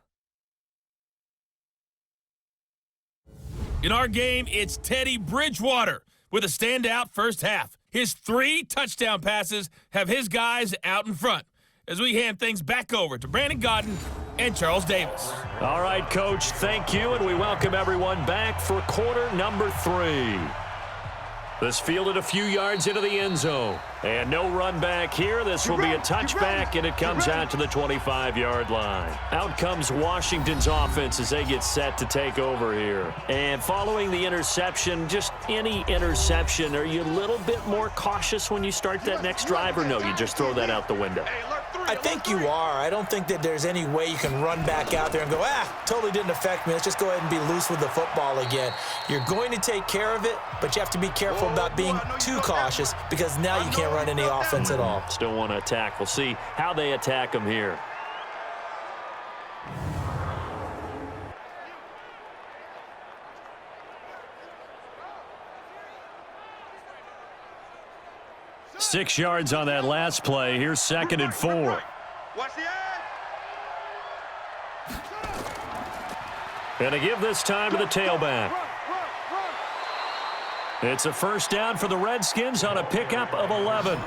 Speaker 1: In our game, it's Teddy Bridgewater with a standout first half. His 3 touchdown passes have his guys out in front as we hand things back over to Brandon Godden and Charles Davis.
Speaker 2: All right, Coach, thank you, and we welcome everyone back for quarter number 3. This fielded a few yards into the end zone. And no run back here. This will be a touchback, and it comes out to the 25-yard line. Out comes Washington's offense as they get set to take over here. And following the interception, just any interception, are you a little bit more cautious when you start that next drive, or no, you just throw that out the window?
Speaker 3: I think you are. I don't think that there's any way you can run back out there and go, totally didn't affect me. Let's just go ahead and be loose with the football again. You're going to take care of it, but you have to be careful about being too cautious because now you can't run any offense at all.
Speaker 2: Still want to attack. We'll see how they attack them here. Six yards on that last play. Here's 2nd and 4. And to give this time to the tailback. It's a first down for the Redskins on a pickup of 11.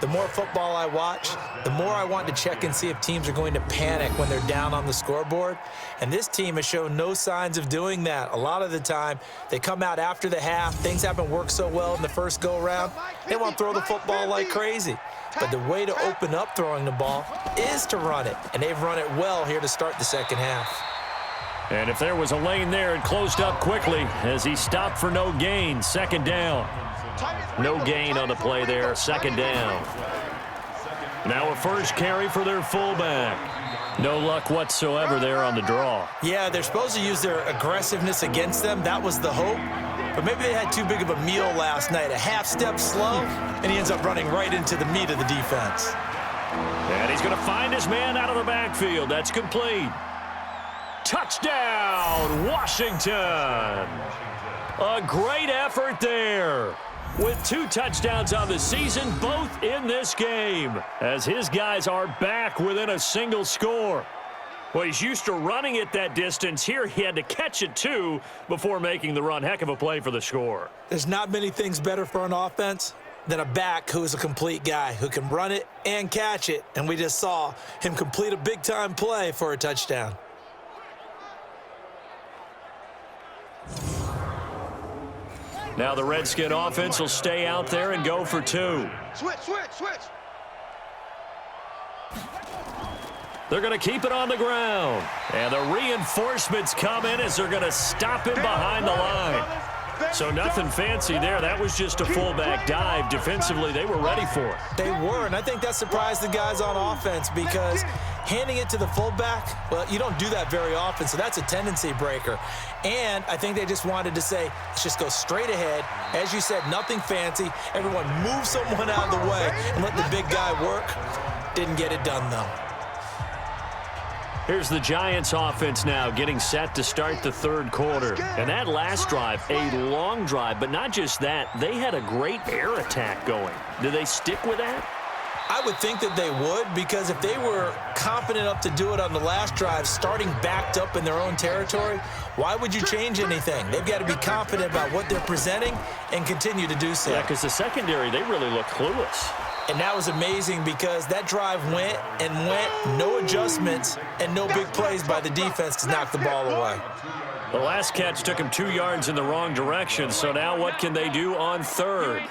Speaker 3: The more football I watch, the more I want to check and see if teams are going to panic when they're down on the scoreboard. And this team has shown no signs of doing that. A lot of the time, they come out after the half. Things haven't worked so well in the first go-around. They want to throw the football like crazy. But the way to open up throwing the ball is to run it. And they've run it well here to start the second half.
Speaker 2: And if there was a lane there, it closed up quickly as he stopped for no gain. 2nd down. No gain on the play there. 2nd down. Now a first carry for their fullback. No luck whatsoever there on the draw.
Speaker 3: Yeah, they're supposed to use their aggressiveness against them. That was the hope. But maybe they had too big of a meal last night. A half step slow, and he ends up running right into the meat of the defense.
Speaker 2: And he's going to find his man out of the backfield. That's complete. Touchdown, Washington. A great effort there. With 2 touchdowns on the season, both in this game, as his guys are back within a single score. Well, he's used to running it that distance. Here he had to catch it, too, before making the run. Heck of a play for the score.
Speaker 3: There's not many things better for an offense than a back who is a complete guy, who can run it and catch it. And we just saw him complete a big-time play for a touchdown.
Speaker 2: Now the Redskin offense will stay out there and go for 2.
Speaker 5: Switch.
Speaker 2: They're going to keep it on the ground. And the reinforcements come in as they're going to stop him behind the line. So nothing fancy there. That was just a fullback dive. Defensively, they were ready for it.
Speaker 3: They were, and I think that surprised the guys on offense because handing it to the fullback, well, you don't do that very often, so that's a tendency breaker. And I think they just wanted to say, let's just go straight ahead. As you said, nothing fancy. Everyone move someone out of the way and let the big guy work. Didn't get it done, though.
Speaker 2: Here's the Giants offense now getting set to start the third quarter. And that last drive, a long drive, but not just that, they had a great air attack going. Do they stick with that?
Speaker 3: I would think that they would, because if they were confident enough to do it on the last drive, starting backed up in their own territory, why would you change anything? They've got to be confident about what they're presenting and continue to do so.
Speaker 2: Yeah, because the secondary, they really look clueless.
Speaker 3: And that was amazing because that drive went, no adjustments, and no big plays by the defense to knock the ball away.
Speaker 2: The last catch took him 2 yards in the wrong direction, so now what can they do on third?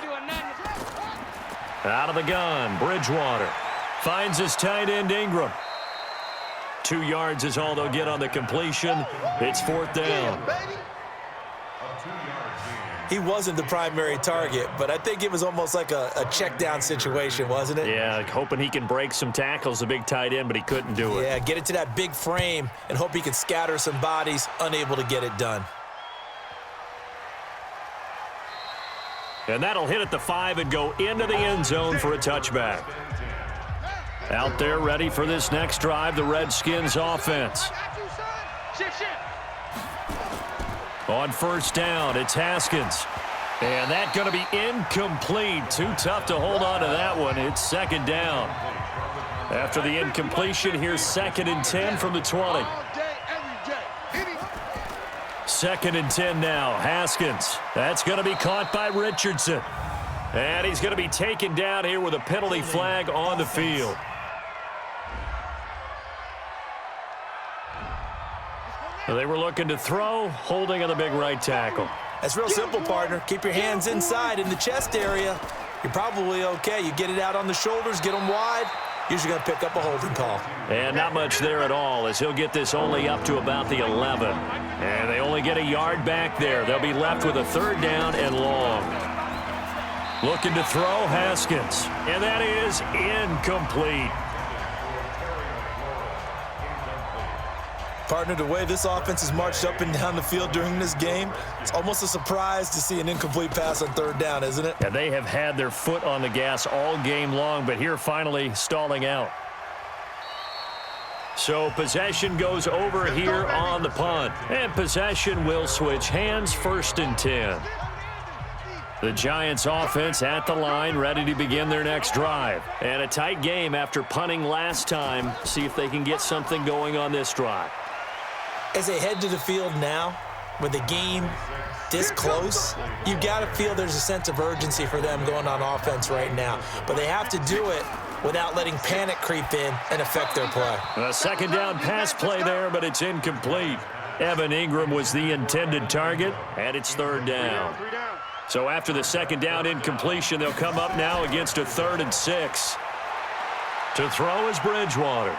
Speaker 2: Out of the gun, Bridgewater finds his tight end Ingram. 2 yards is all they'll get on the completion. It's 4th down.
Speaker 3: He wasn't the primary target, but I think it was almost like a check down situation, wasn't it?
Speaker 2: Yeah, hoping he can break some tackles, the big tight end, but he couldn't do it.
Speaker 3: Yeah, get it to that big frame and hope he can scatter some bodies, unable to get it done.
Speaker 2: And that'll hit at the 5 and go into the end zone for a touchback. Out there ready for this next drive, the Redskins offense. On 1st down, it's Haskins. And that's going to be incomplete. Too tough to hold on to that one. It's 2nd down. After the incompletion, here's 2nd and 10 from the 20. 2nd and 10 now. Haskins. That's going to be caught by Richardson. And he's going to be taken down here with a penalty flag on the field. They were looking to throw, holding on the big right tackle.
Speaker 3: That's real simple, partner. Keep your hands inside in the chest area. You're probably okay. You get it out on the shoulders, get them wide. Usually going to pick up a holding call.
Speaker 2: And not much there at all, as he'll get this only up to about the 11. And they only get a yard back there. They'll be left with a 3rd down and long. Looking to throw, Haskins. And that is incomplete.
Speaker 3: Partner, the way this offense has marched up and down the field during this game, it's almost a surprise to see an incomplete pass on 3rd down, isn't it?
Speaker 2: And they have had their foot on the gas all game long, but here finally stalling out. So possession goes over here on the punt. And possession will switch hands, 1st and 10. The Giants offense at the line, ready to begin their next drive. And a tight game after punting last time. See if they can get something going on this drive.
Speaker 3: As they head to the field now, with the game this close, you got to feel there's a sense of urgency for them going on offense right now. But they have to do it without letting panic creep in and affect their play.
Speaker 2: A 2nd down pass play there, but it's incomplete. Evan Ingram was the intended target, and it's 3rd down. So after the 2nd down incompletion, they'll come up now against a 3rd and 6. To throw is Bridgewater.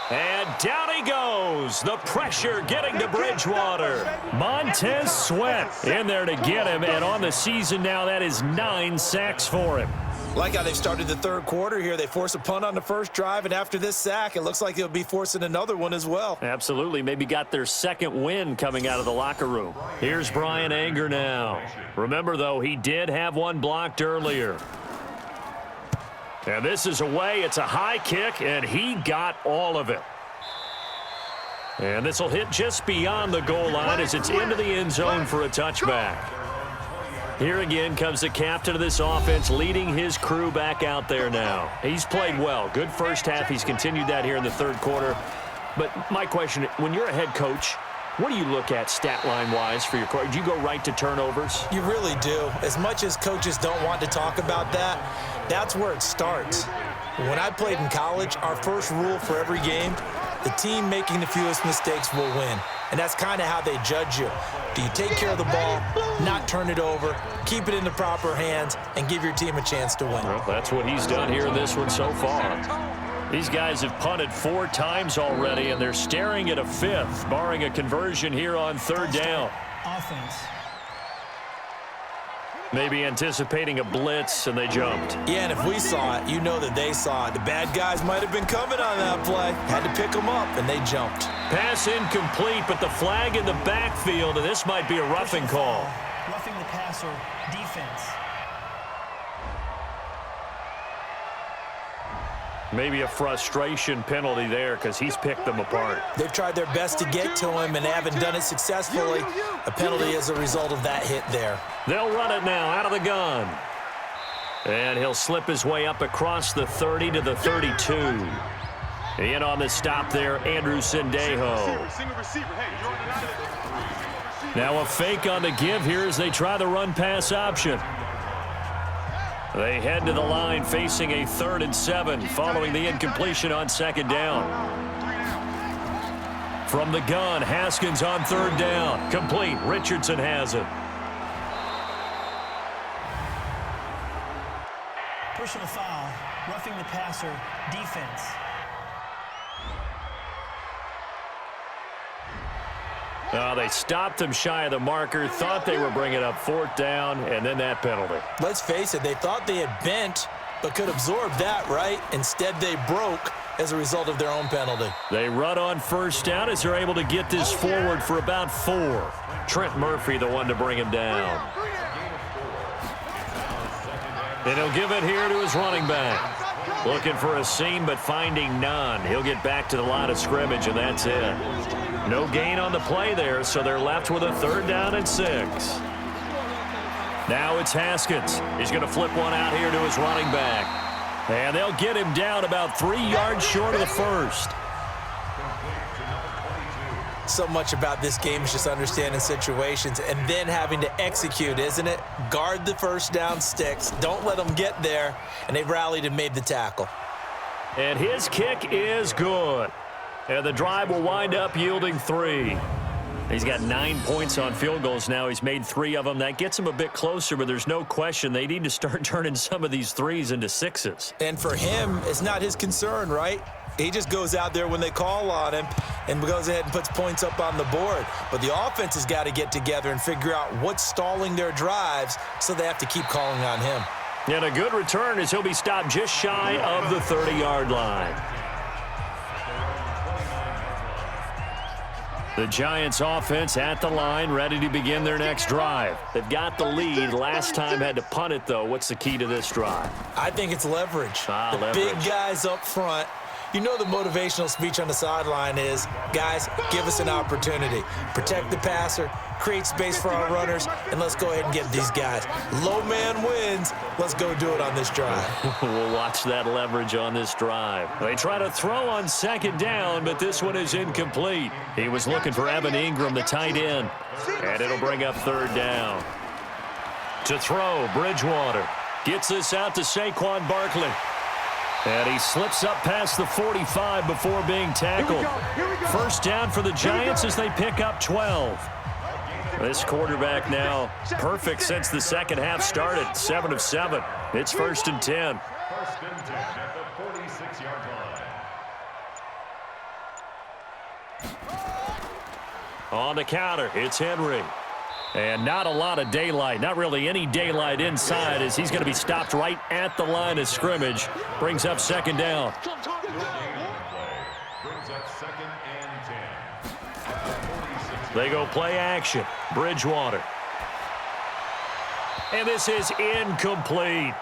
Speaker 2: And down he goes. The pressure getting to Bridgewater. Montez Sweat in there to get him. And on the season now, that is 9 sacks for him.
Speaker 3: Like how they've started the 3rd quarter here. They force a punt on the 1st drive, and after this sack, it looks like they'll be forcing another one as well.
Speaker 2: Absolutely. Maybe got their 2nd win coming out of the locker room. Here's Brian Anger now. Remember, though, he did have one blocked earlier. And this is away. It's a high kick, and he got all of it. And this will hit just beyond the goal line as it's into the end zone for a touchback. Here again comes the captain of this offense, leading his crew back out there now. He's played well. Good first half. He's continued that here in the 3rd quarter. But my question, when you're a head coach, what do you look at stat line-wise for your coach? Do you go right to turnovers?
Speaker 3: You really do. As much as coaches don't want to talk about that, that's where it starts. When I played in college, our first rule for every game The team making the fewest mistakes will win. And that's kind of how they judge you. Do you take care of the ball, not turn it over, keep it in the proper hands, and give your team a chance to win?
Speaker 2: Well, that's what he's done here in this one so far. These guys have punted 4 times already, and they're staring at a 5th, barring a conversion here on 3rd down.
Speaker 6: Offense.
Speaker 2: Maybe anticipating a blitz, and they jumped.
Speaker 3: Yeah, and if we saw it, you know that they saw it. The bad guys might have been coming on that play. Had to pick them up, and they jumped.
Speaker 2: Pass incomplete, but the flag in the backfield, and this might be a roughing call.
Speaker 6: Roughing the passer, defense.
Speaker 2: Maybe a frustration penalty there because he's picked them apart.
Speaker 3: They've tried their best to get to him and haven't done it successfully. A penalty as a result of that hit there.
Speaker 2: They'll run it now out of the gun. And he'll slip his way up across the 30 to the 32. In on the stop there, Andrew Sendejo. Now a fake on the give here as they try the run-pass option. They head to the line facing a 3rd and 7 following the incompletion on 2nd down. From the gun, Haskins on 3rd down. Complete. Richardson has it.
Speaker 6: Personal foul, roughing the passer, defense.
Speaker 2: They stopped him shy of the marker, thought they were bringing up 4th down, and then that penalty.
Speaker 3: Let's face it, they thought they had bent, but could absorb that, right? Instead, they broke as a result of their own penalty.
Speaker 2: They run on 1st down as they're able to get this forward for about 4. Trent Murphy, the one to bring him down. And he'll give it here to his running back. Looking for a seam, but finding none. He'll get back to the line of scrimmage, and that's it. No gain on the play there, so they're left with a 3rd down and 6. Now it's Haskins. He's going to flip one out here to his running back. And they'll get him down about 3 yards short of the 1st.
Speaker 3: So much about this game is just understanding situations and then having to execute, isn't it? Guard the 1st down sticks. Don't let them get there. And they rallied and made the tackle.
Speaker 2: And his kick is good. And the drive will wind up yielding 3. He's got 9 points on field goals now. He's made 3 of them. That gets him a bit closer, but there's no question they need to start turning some of these 3s into 6s.
Speaker 3: And for him, it's not his concern, right? He just goes out there when they call on him and goes ahead and puts points up on the board. But the offense has got to get together and figure out what's stalling their drives, so they have to keep calling on him.
Speaker 2: And a good return as he'll be stopped just shy of the 30-yard line. The Giants offense at the line, ready to begin their next drive. They've got the lead. Last time had to punt it, though. What's the key to this drive?
Speaker 3: I think it's leverage.
Speaker 2: Leverage.
Speaker 3: Big guys up front. You know the motivational speech on the sideline is, guys, give us an opportunity. Protect the passer, create space for our runners, and let's go ahead and get these guys. Low man wins. Let's go do it on this drive.
Speaker 2: We'll watch that leverage on this drive. They try to throw on 2nd down, but this one is incomplete. He was looking for Evan Ingram, the tight end, and it'll bring up 3rd down. To throw, Bridgewater gets this out to Saquon Barkley. And he slips up past the 45 before being tackled. 1st down for the Giants as they pick up 12. This quarterback now perfect since the 2nd half started. 7 of 7. It's 1st and 10.
Speaker 4: 1st and 10 at the 46-yard line.
Speaker 2: On the counter, it's Henry. And not a lot of daylight, not really any daylight inside as he's going to be stopped right at the line of scrimmage. Brings up 2nd down.
Speaker 4: Brings up 2nd and 10.
Speaker 2: They go play action. Bridgewater. And this is incomplete.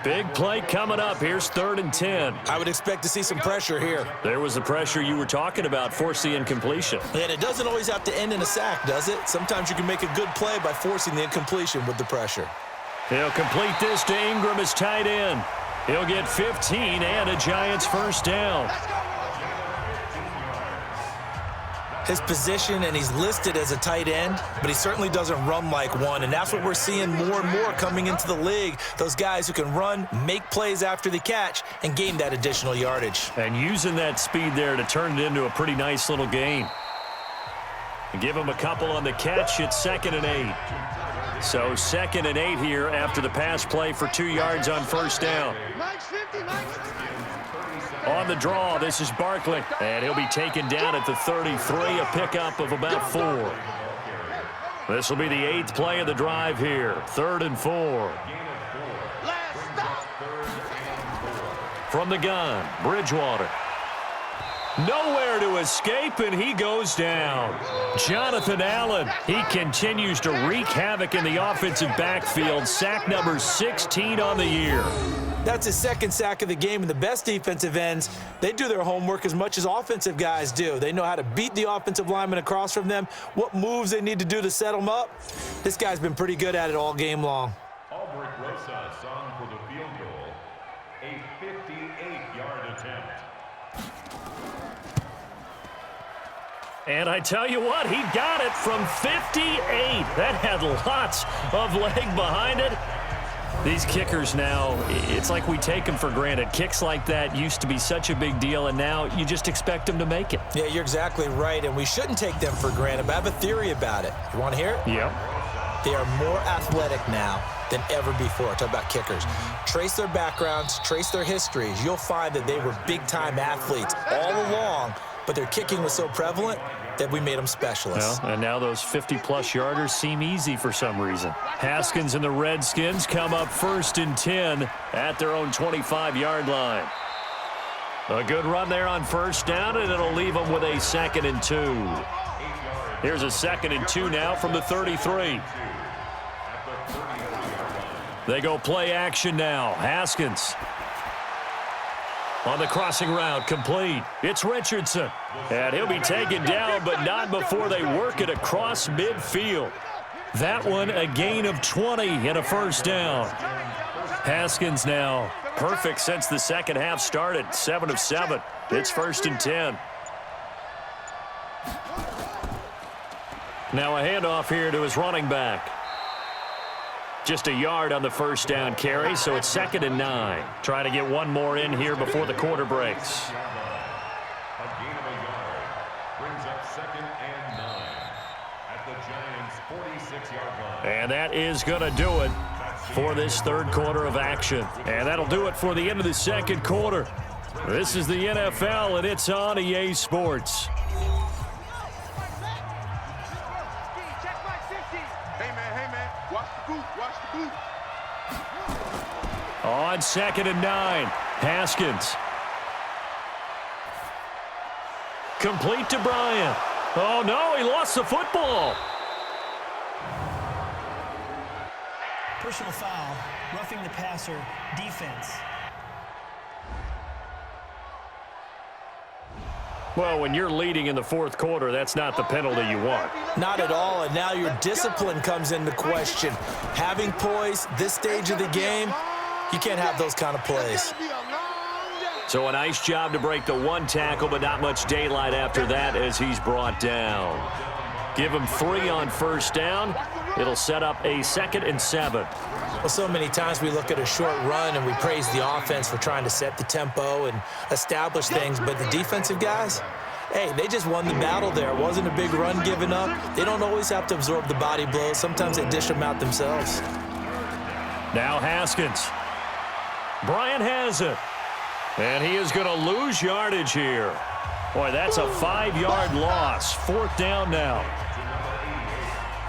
Speaker 2: Big play coming up. Here's 3rd and 10.
Speaker 3: I would expect to see some pressure here.
Speaker 2: There was the pressure you were talking about, force the incompletion.
Speaker 3: And it doesn't always have to end in a sack, does it? Sometimes you can make a good play by forcing the incompletion with the pressure.
Speaker 2: He'll complete this to Ingram as tight end. He'll get 15 and a Giants 1st down.
Speaker 3: his position, and he's listed as a tight end, but he certainly doesn't run like one, and that's what we're seeing more and more coming into the league. Those guys who can run, make plays after the catch, and gain that additional yardage.
Speaker 2: And using that speed there to turn it into a pretty nice little gain. Give him a couple on the catch. It's 2nd and 8. So 2nd and 8 here after the pass play for 2 yards on first down. On the draw, this is Barkley, and he'll be taken down at the 33, a pickup of about 4. This will be the 8th play of the drive here, 3rd and 4. From the gun, Bridgewater. Nowhere to escape, and he goes down. Jonathan Allen, he continues to wreak havoc in the offensive backfield. Sack number 16 on the year.
Speaker 3: That's his 2nd sack of the game, and the best defensive ends, they do their homework as much as offensive guys do. They know how to beat the offensive lineman across from them, what moves they need to do to set them up. This guy's been pretty good at it all game long.
Speaker 4: Albrecht Rosa sung for the field goal, a 58-yard attempt.
Speaker 2: And I tell you what, he got it from 58. That had lots of leg behind it. These kickers now, it's like we take them for granted. Kicks like that used to be such a big deal, and now you just expect them to make it.
Speaker 3: Yeah, you're exactly right, and we shouldn't take them for granted, but I have a theory about it. You want to hear it?
Speaker 2: Yeah.
Speaker 3: They are more athletic now than ever before. Talk about kickers. Trace their backgrounds, trace their histories. You'll find that they were big-time athletes all along, but their kicking was so prevalent that we made them specialists.
Speaker 2: Well, and now those 50-plus yarders seem easy for some reason. Haskins and the Redskins come up 1st and 10 at their own 25-yard line. A good run there on first down, and it'll leave them with a 2nd and 2. Here's a 2nd and 2 now from the 33. They go play action now. Haskins on the crossing route, complete. It's Richardson. And he'll be taken down, but not before they work it across midfield. That one, a gain of 20 and a first down. Haskins now perfect since the second half started. 7 of 7. It's 1st and 10. Now a handoff here to his running back. Just a yard on the first down carry, so it's 2nd and 9. Trying to get one more in here before the quarter breaks.
Speaker 4: A gain of a yard brings up 2nd and 9 at the Giants' 46-yard line.
Speaker 2: And that is going to do it for this 3rd quarter of action. And that'll do it for the end of the 2nd quarter. This is the NFL, and it's on EA Sports. On 2nd and 9, Haskins. Complete to Bryant. Oh, no, he lost the football.
Speaker 6: Personal foul, roughing the passer, defense.
Speaker 2: Well, when you're leading in the 4th quarter, that's not the penalty you want.
Speaker 3: Not at all, and now your discipline comes into question. Having poise this stage of the game, you can't have those kind of plays.
Speaker 2: So a nice job to break the 1 tackle, but not much daylight after that as he's brought down. Give him 3 on first down. It'll set up a 2nd and 7.
Speaker 3: Well, so many times we look at a short run and we praise the offense for trying to set the tempo and establish things, but the defensive guys, hey, they just won the battle there. It wasn't a big run given up. They don't always have to absorb the body blows. Sometimes they dish them out themselves.
Speaker 2: Now Haskins. Bryant has it. And he is going to lose yardage here. Boy, that's a 5-yard loss. 4th down now.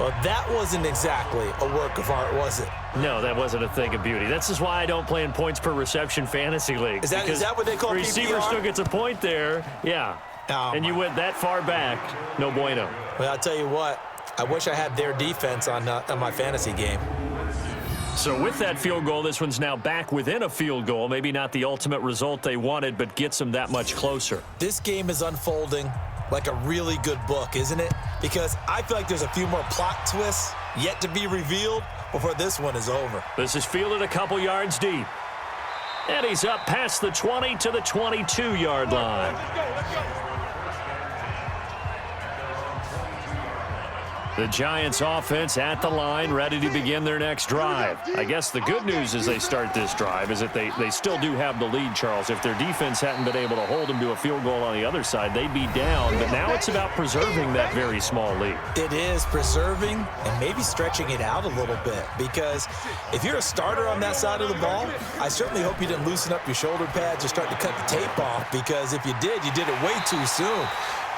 Speaker 3: Well, that wasn't exactly a work of art, was it?
Speaker 2: No, that wasn't a thing of beauty. This is why I don't play in points per reception fantasy league.
Speaker 3: Is that what they call
Speaker 2: receiver
Speaker 3: PPR?
Speaker 2: still gets a point there. Yeah.
Speaker 3: Oh,
Speaker 2: and you went that far back. No bueno.
Speaker 3: Well, I'll tell you what. I wish I had their defense on my fantasy game.
Speaker 2: So with that field goal, this one's now back within a field goal. Maybe not the ultimate result they wanted, but gets them that much closer.
Speaker 3: This game is unfolding like a really good book, isn't it? Because I feel like there's a few more plot twists yet to be revealed before this one is over.
Speaker 2: This is fielded a couple yards deep. And he's up past the 20 to the 22-yard line. The Giants offense at the line, ready to begin their next drive. I guess the good news as they start this drive is that they still do have the lead, Charles. If their defense hadn't been able to hold them to a field goal on the other side, they'd be down. But now it's about preserving that very small lead.
Speaker 3: It is preserving and maybe stretching it out a little bit, because if you're a starter on that side of the ball, I certainly hope you didn't loosen up your shoulder pads or start to cut the tape off, because if you did, you did it way too soon.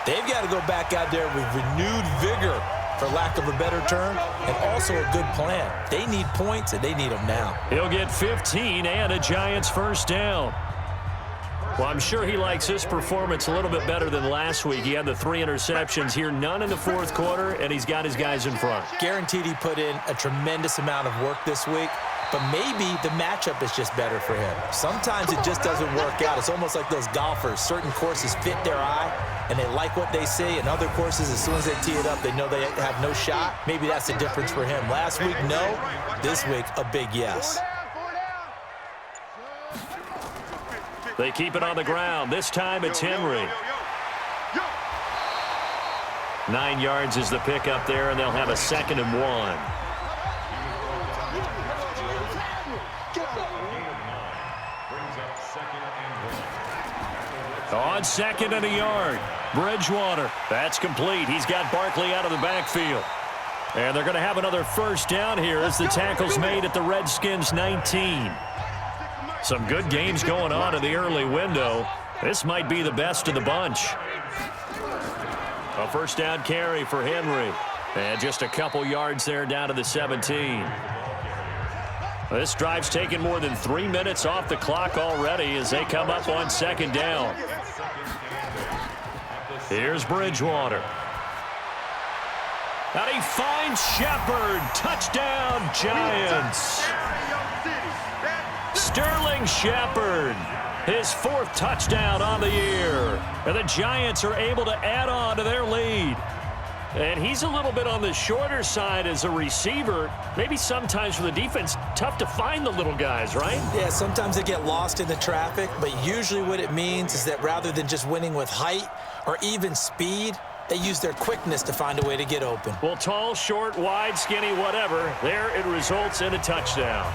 Speaker 3: They've got to go back out there with renewed vigor, for lack of a better term, and also a good plan. They need points, and they need them now.
Speaker 2: He'll get 15 and a Giants first down. Well, I'm sure he likes this performance a little bit better than last week. He had the 3 interceptions here, none in the fourth quarter, and he's got his guys in front.
Speaker 3: Guaranteed he put in a tremendous amount of work this week, but maybe the matchup is just better for him. Sometimes it just doesn't work out. It's almost like those golfers. Certain courses fit their eye, and they like what they see. And other courses, as soon as they tee it up, they know they have no shot. Maybe that's the difference for him. Last week, no. This week, a big yes.
Speaker 2: They keep it on the ground. This time it's Henry. 9 yards is the pickup there, and they'll have a 2nd and 1. On 2nd and a yard, Bridgewater. That's complete. He's got Barkley out of the backfield. And they're going to have another first down here as the tackle's made at the Redskins 19. Some good games going on in the early window. This might be the best of the bunch. A first down carry for Henry. And just a couple yards there down to the 17. This drive's taken more than 3 minutes off the clock already as they come up on 2nd down. Here's Bridgewater. And he finds Shepard. Touchdown, Giants. Sterling Shepard, his 4th touchdown on the year. And the Giants are able to add on to their lead. And he's a little bit on the shorter side as a receiver. Maybe sometimes for the defense, tough to find the little guys, right?
Speaker 3: Yeah, sometimes they get lost in the traffic, but usually what it means is that rather than just winning with height or even speed, they use their quickness to find a way to get open.
Speaker 2: Well, tall, short, wide, skinny, whatever, there it results in a touchdown.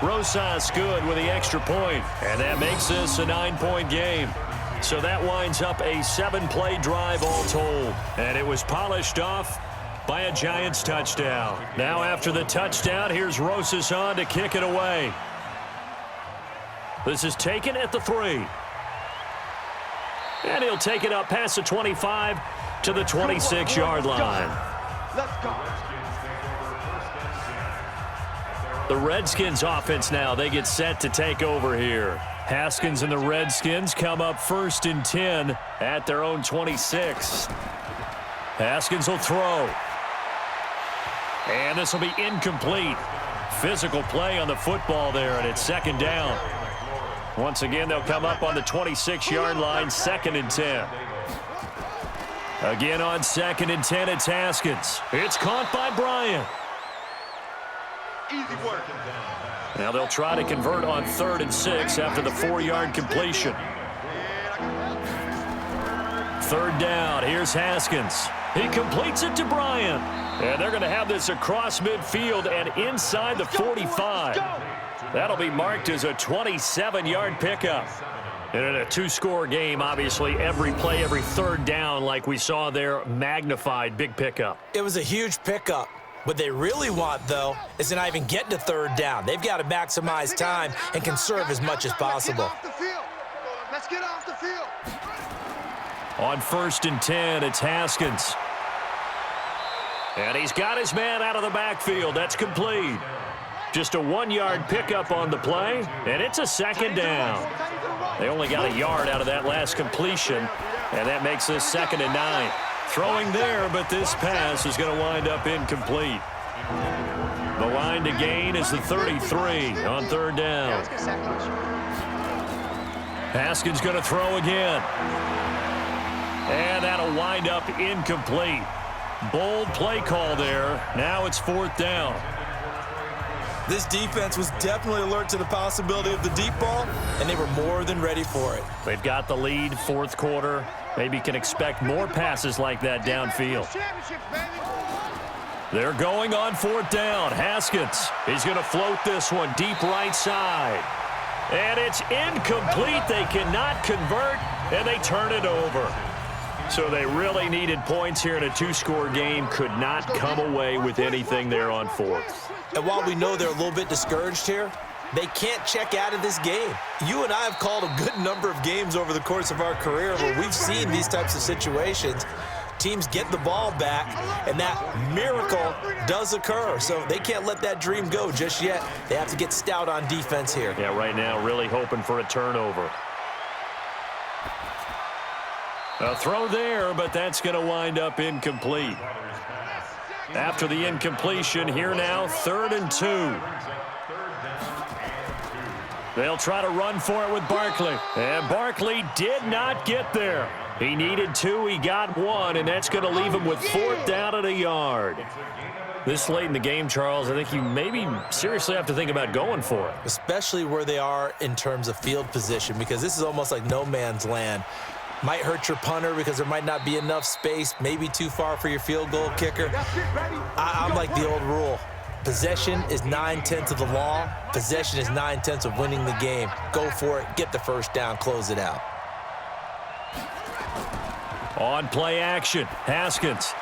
Speaker 2: Rosas good with the extra point, and that makes this a 9-point game. So that winds up a 7-play drive all told. And it was polished off by a Giants touchdown. Now after the touchdown, here's Rosas on to kick it away. This is taken at the 3. And he'll take it up past the 25 to the 26-yard line.
Speaker 5: Let's go.
Speaker 2: The Redskins offense now, they get set to take over here. Haskins and the Redskins come up 1st and 10 at their own 26. Haskins will throw. And this will be incomplete. Physical play on the football there, and it's 2nd down. Once again, they'll come up on the 26-yard line, 2nd and 10. Again on 2nd and 10, it's Haskins. It's caught by Bryant.
Speaker 5: Easy work.
Speaker 2: Now they'll try to convert on 3rd and 6 after the 4-yard completion. 3rd down, here's Haskins. He completes it to Bryant. And they're going to have this across midfield and inside the 45. That'll be marked as a 27-yard pickup. And in a 2-score game, obviously, every play, every 3rd down, like we saw there, magnified, big pickup.
Speaker 3: It was a huge pickup. What they really want, though, is to not even get to 3rd down. They've got to maximize time and conserve as much as possible.
Speaker 5: Let's get off the field.
Speaker 2: On 1st and 10, it's Haskins. And he's got his man out of the backfield. That's complete. Just a 1-yard pickup on the play, and it's a 2nd down. They only got a yard out of that last completion, and that makes this 2nd and 9. Throwing there, but this pass is going to wind up incomplete. The line to gain is the 33 on 3rd down. Haskins going to throw again. And that'll wind up incomplete. Bold play call there. Now it's 4th down.
Speaker 3: This defense was definitely alert to the possibility of the deep ball, and they were more than ready for it.
Speaker 2: They've got the lead, 4th quarter. Maybe can expect more passes like that downfield. They're going on 4th down. Haskins, he's going to float this one deep right side. And it's incomplete. They cannot convert, and they turn it over. So they really needed points here in a 2-score game. Could not come away with anything there on 4th.
Speaker 3: And while we know they're a little bit discouraged here, they can't check out of this game. You and I have called a good number of games over the course of our career where we've seen these types of situations. Teams get the ball back, and that miracle does occur. So they can't let that dream go just yet. They have to get stout on defense here.
Speaker 2: Yeah, right now really hoping for a turnover. A throw there, but that's going to wind up incomplete. After the incompletion, here now, 3rd and 2. They'll try to run for it with Barkley. And Barkley did not get there. He needed 2, he got 1, and that's going to leave him with 4th down at a yard. This late in the game, Charles, I think you maybe seriously have to think about going for it.
Speaker 3: Especially where they are in terms of field position, because this is almost like no man's land. Might hurt your punter because there might not be enough space, maybe too far for your field goal kicker. I'm like the old rule. Possession is 9/10 of the law. Possession is 9/10 of winning the game. Go for it, get the 1st down, close it out.
Speaker 2: On play action, Haskins.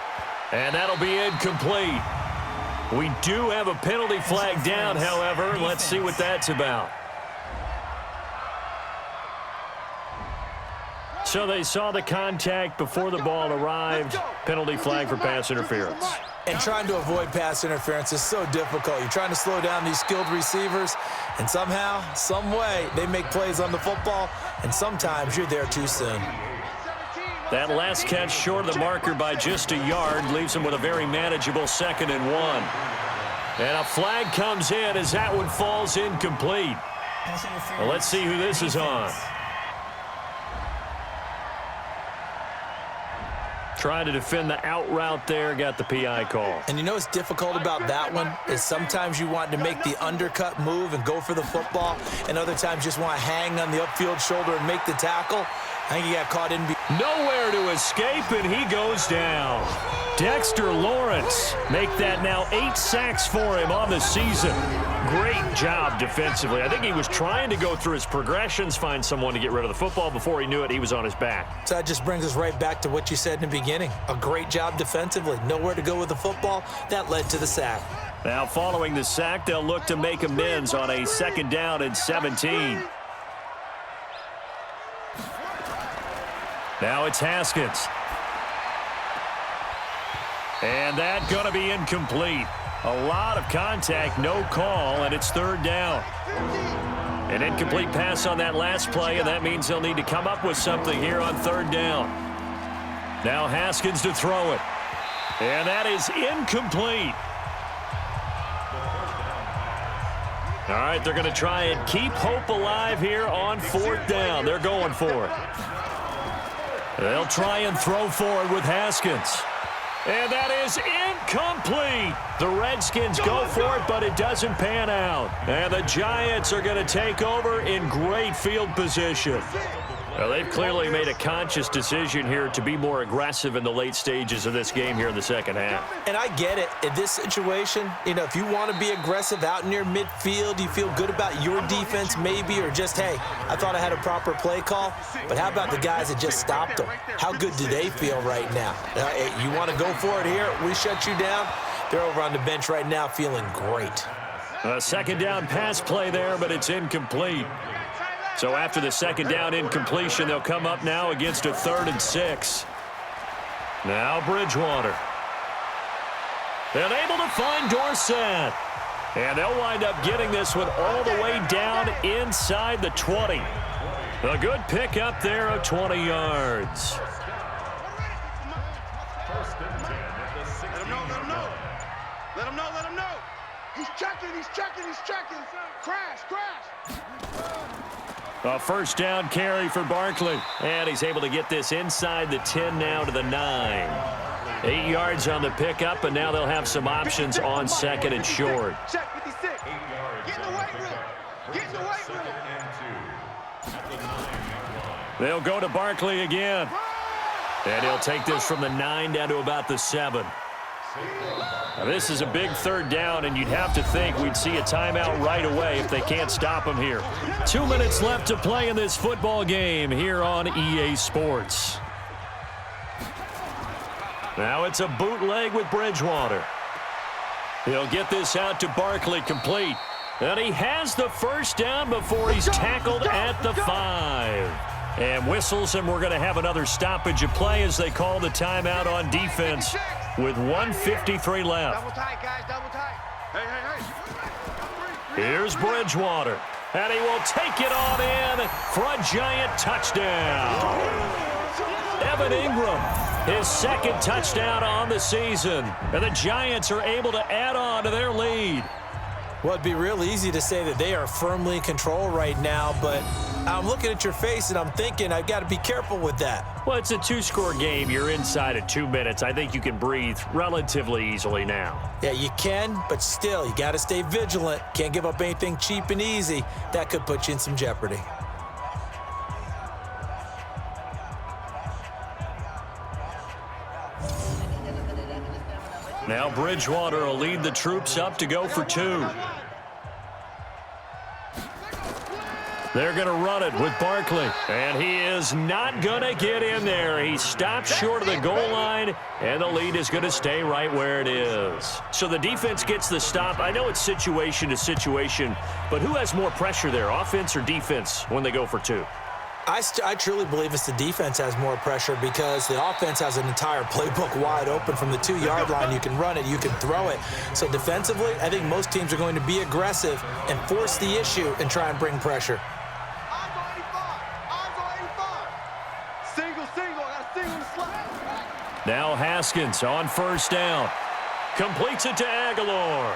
Speaker 2: And that'll be incomplete. We do have a penalty flag down, however. Let's see what that's about. So they saw the contact before the ball arrived. Penalty flag for pass interference.
Speaker 3: And trying to avoid pass interference is so difficult. You're trying to slow down these skilled receivers, and somehow, some way, they make plays on the football, and sometimes you're there too soon.
Speaker 2: That last catch short of the marker by just a yard leaves him with a very manageable 2nd and 1. And a flag comes in as that one falls incomplete. Well, let's see who this is on. Trying to defend the out route there, got the PI call.
Speaker 3: And you know what's difficult about that one is sometimes you want to make the undercut move and go for the football, and other times just want to hang on the upfield shoulder and make the tackle. I think he got caught in.
Speaker 2: Nowhere to escape, and he goes down. Dexter Lawrence make that now 8 sacks for him on the season. Great job defensively. I think he was trying to go through his progressions, find someone to get rid of the football. Before he knew it, he was on his back.
Speaker 3: So that just brings us right back to what you said in the beginning. A great job defensively. Nowhere to go with the football. That led to the sack.
Speaker 2: Now following the sack, they'll look to make amends on a 2nd down and 17. Now it's Haskins. And that's going to be incomplete. A lot of contact, no call, and it's 3rd down. An incomplete pass on that last play, and that means they'll need to come up with something here on 3rd down. Now Haskins to throw it. And that is incomplete. All right, they're going to try and keep hope alive here on 4th down. They're going for it. They'll try and throw for it with Haskins. And that is incomplete. The Redskins go for it, but it doesn't pan out. And the Giants are going to take over in great field position. Well, they've clearly made a conscious decision here to be more aggressive in the late stages of this game here in the 2nd half.
Speaker 3: And I get it. In this situation, you know, if you want to be aggressive out near midfield, you feel good about your defense maybe, or just, hey, I thought I had a proper play call. But how about the guys that just stopped them? How good do they feel right now? You want to go for it here? We shut you down? They're over on the bench right now feeling great.
Speaker 2: A 2nd down pass play there, but it's incomplete. So after the 2nd down incompletion, they'll come up now against a 3rd and 6. Now Bridgewater. They're able to find Dorsett. And they'll wind up getting this one all the way down inside the 20. A good pickup there of 20 yards.
Speaker 5: Let him know. He's checking. Crash.
Speaker 2: A 1st down carry for Barkley. And he's able to get this inside the 10 now to the 9. 8 yards on the pickup, and now they'll have some options on 2nd and short.
Speaker 5: Check 56. Get in the weight room.
Speaker 2: They'll go to Barkley again. And he'll take this from the 9 down to about the 7. Now, this is a big third down, and you'd have to think we'd see a timeout right away if they can't stop them here. 2 minutes left to play in this football game here on EA Sports. Now it's a bootleg with Bridgewater. He'll get this out to Barkley, complete. And he has the first down before he's tackled at the 5. And whistles, and we're going to have another stoppage of play as they call the timeout on defense with 1:53 left.
Speaker 5: Double tight, guys, double tight. Hey.
Speaker 2: Here's Bridgewater, and he will take it on in for a giant touchdown. Evan Ingram, his second touchdown on the season, and the Giants are able to add on to their lead.
Speaker 3: Well, it'd be real easy to say that they are firmly in control right now, but I'm looking at your face and I'm thinking I've got to be careful with that.
Speaker 2: Well, it's a 2-score game. You're inside of 2 minutes. I think you can breathe relatively easily now.
Speaker 3: Yeah, you can, but still, you got to stay vigilant. Can't give up anything cheap and easy. That could put you in some jeopardy.
Speaker 2: Now Bridgewater will lead the troops up to go for 2. They're going to run it with Barkley, and he is not going to get in there. He stops short of the goal line, and the lead is going to stay right where it is. So the defense gets the stop. I know it's situation to situation, but who has more pressure there, offense or defense, when they go for 2?
Speaker 3: I truly believe it's the defense has more pressure because the offense has an entire playbook wide open from the 2-yard line. You can run it, you can throw it. So defensively, I think most teams are going to be aggressive and force the issue and try and bring pressure.
Speaker 5: Single, I got a single slot.
Speaker 2: Now Haskins on first down. Completes it to Aguilar.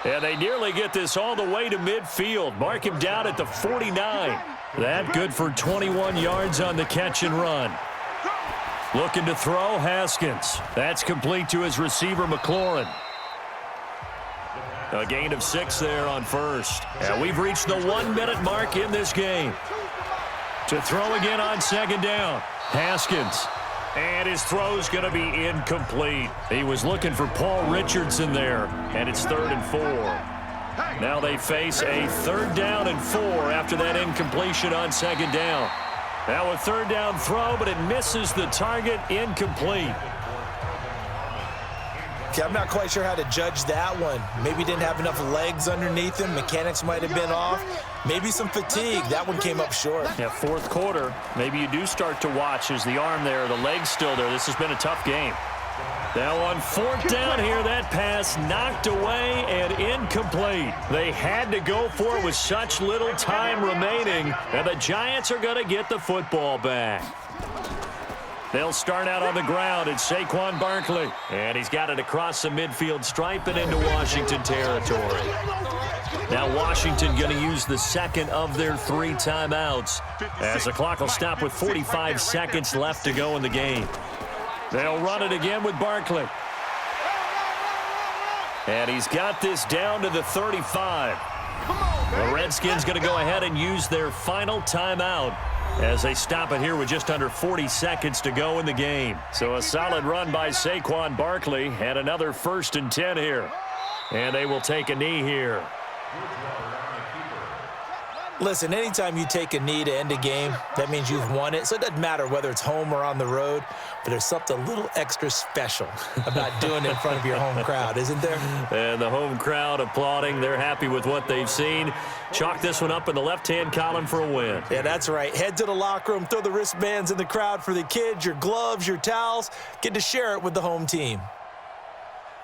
Speaker 2: And they nearly get this all the way to midfield. Mark him down at the 49. That good for 21 yards on the catch and run. Looking to throw, Haskins. That's complete to his receiver, McLaurin. A gain of 6 there on first. And we've reached the 1-minute mark in this game. To throw again on second down. Haskins. And his throw's going to be incomplete. He was looking for Paul Richardson there. And it's 3rd and 4. Now they face a 3rd down and 4 after that incompletion on second down. Now a 3rd down throw, but it misses the target, incomplete.
Speaker 3: Okay, I'm not quite sure how to judge that one. Maybe didn't have enough legs underneath him. Mechanics might have been off. Maybe some fatigue. That one came up short.
Speaker 2: Yeah, 4th quarter, maybe you do start to watch as the arm there, the leg's still there. This has been a tough game. Now on 4th down here, that pass knocked away and incomplete. They had to go for it with such little time remaining, and the Giants are going to get the football back. They'll start out on the ground. It's Saquon Barkley, and he's got it across the midfield stripe and into Washington territory. Now Washington going to use the second of their 3 timeouts as the clock will stop with 45 seconds left to go in the game. They'll run it again with Barkley. And he's got this down to the 35. The Redskins going to go ahead and use their final timeout as they stop it here with just under 40 seconds to go in the game. So a solid run by Saquon Barkley and another 1st and 10 here. And they will take a knee here.
Speaker 3: Listen, anytime you take a knee to end a game, that means you've won it. So it doesn't matter whether it's home or on the road, but there's something a little extra special about doing it in front of your home crowd, isn't there?
Speaker 2: And the home crowd applauding. They're happy with what they've seen. Chalk this one up in the left-hand column for a win.
Speaker 3: Yeah, that's right. Head to the locker room, throw the wristbands in the crowd for the kids, your gloves, your towels. Get to share it with the home team.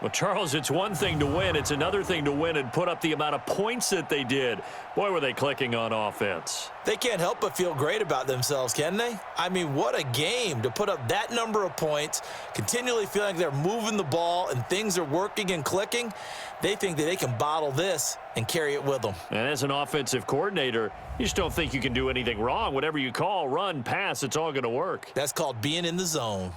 Speaker 2: Well, Charles, it's one thing to win. It's another thing to win and put up the amount of points that they did. Boy, were they clicking on offense.
Speaker 3: They can't help but feel great about themselves, can they? I mean, what a game to put up that number of points, continually feeling like they're moving the ball and things are working and clicking. They think that they can bottle this and carry it with them.
Speaker 2: And as an offensive coordinator, you just don't think you can do anything wrong. Whatever you call, run, pass, it's all going to work.
Speaker 3: That's called being in the zone.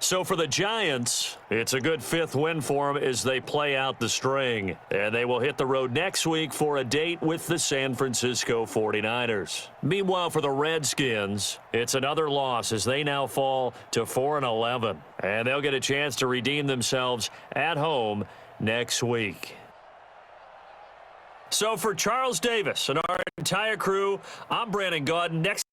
Speaker 2: So for the Giants, it's a good fifth win for them as they play out the string. And they will hit the road next week for a date with the San Francisco 49ers. Meanwhile, for the Redskins, it's another loss as they now fall to 4-11. And they'll get a chance to redeem themselves at home next week. So for Charles Davis and our entire crew, I'm Brandon Gaudin. Next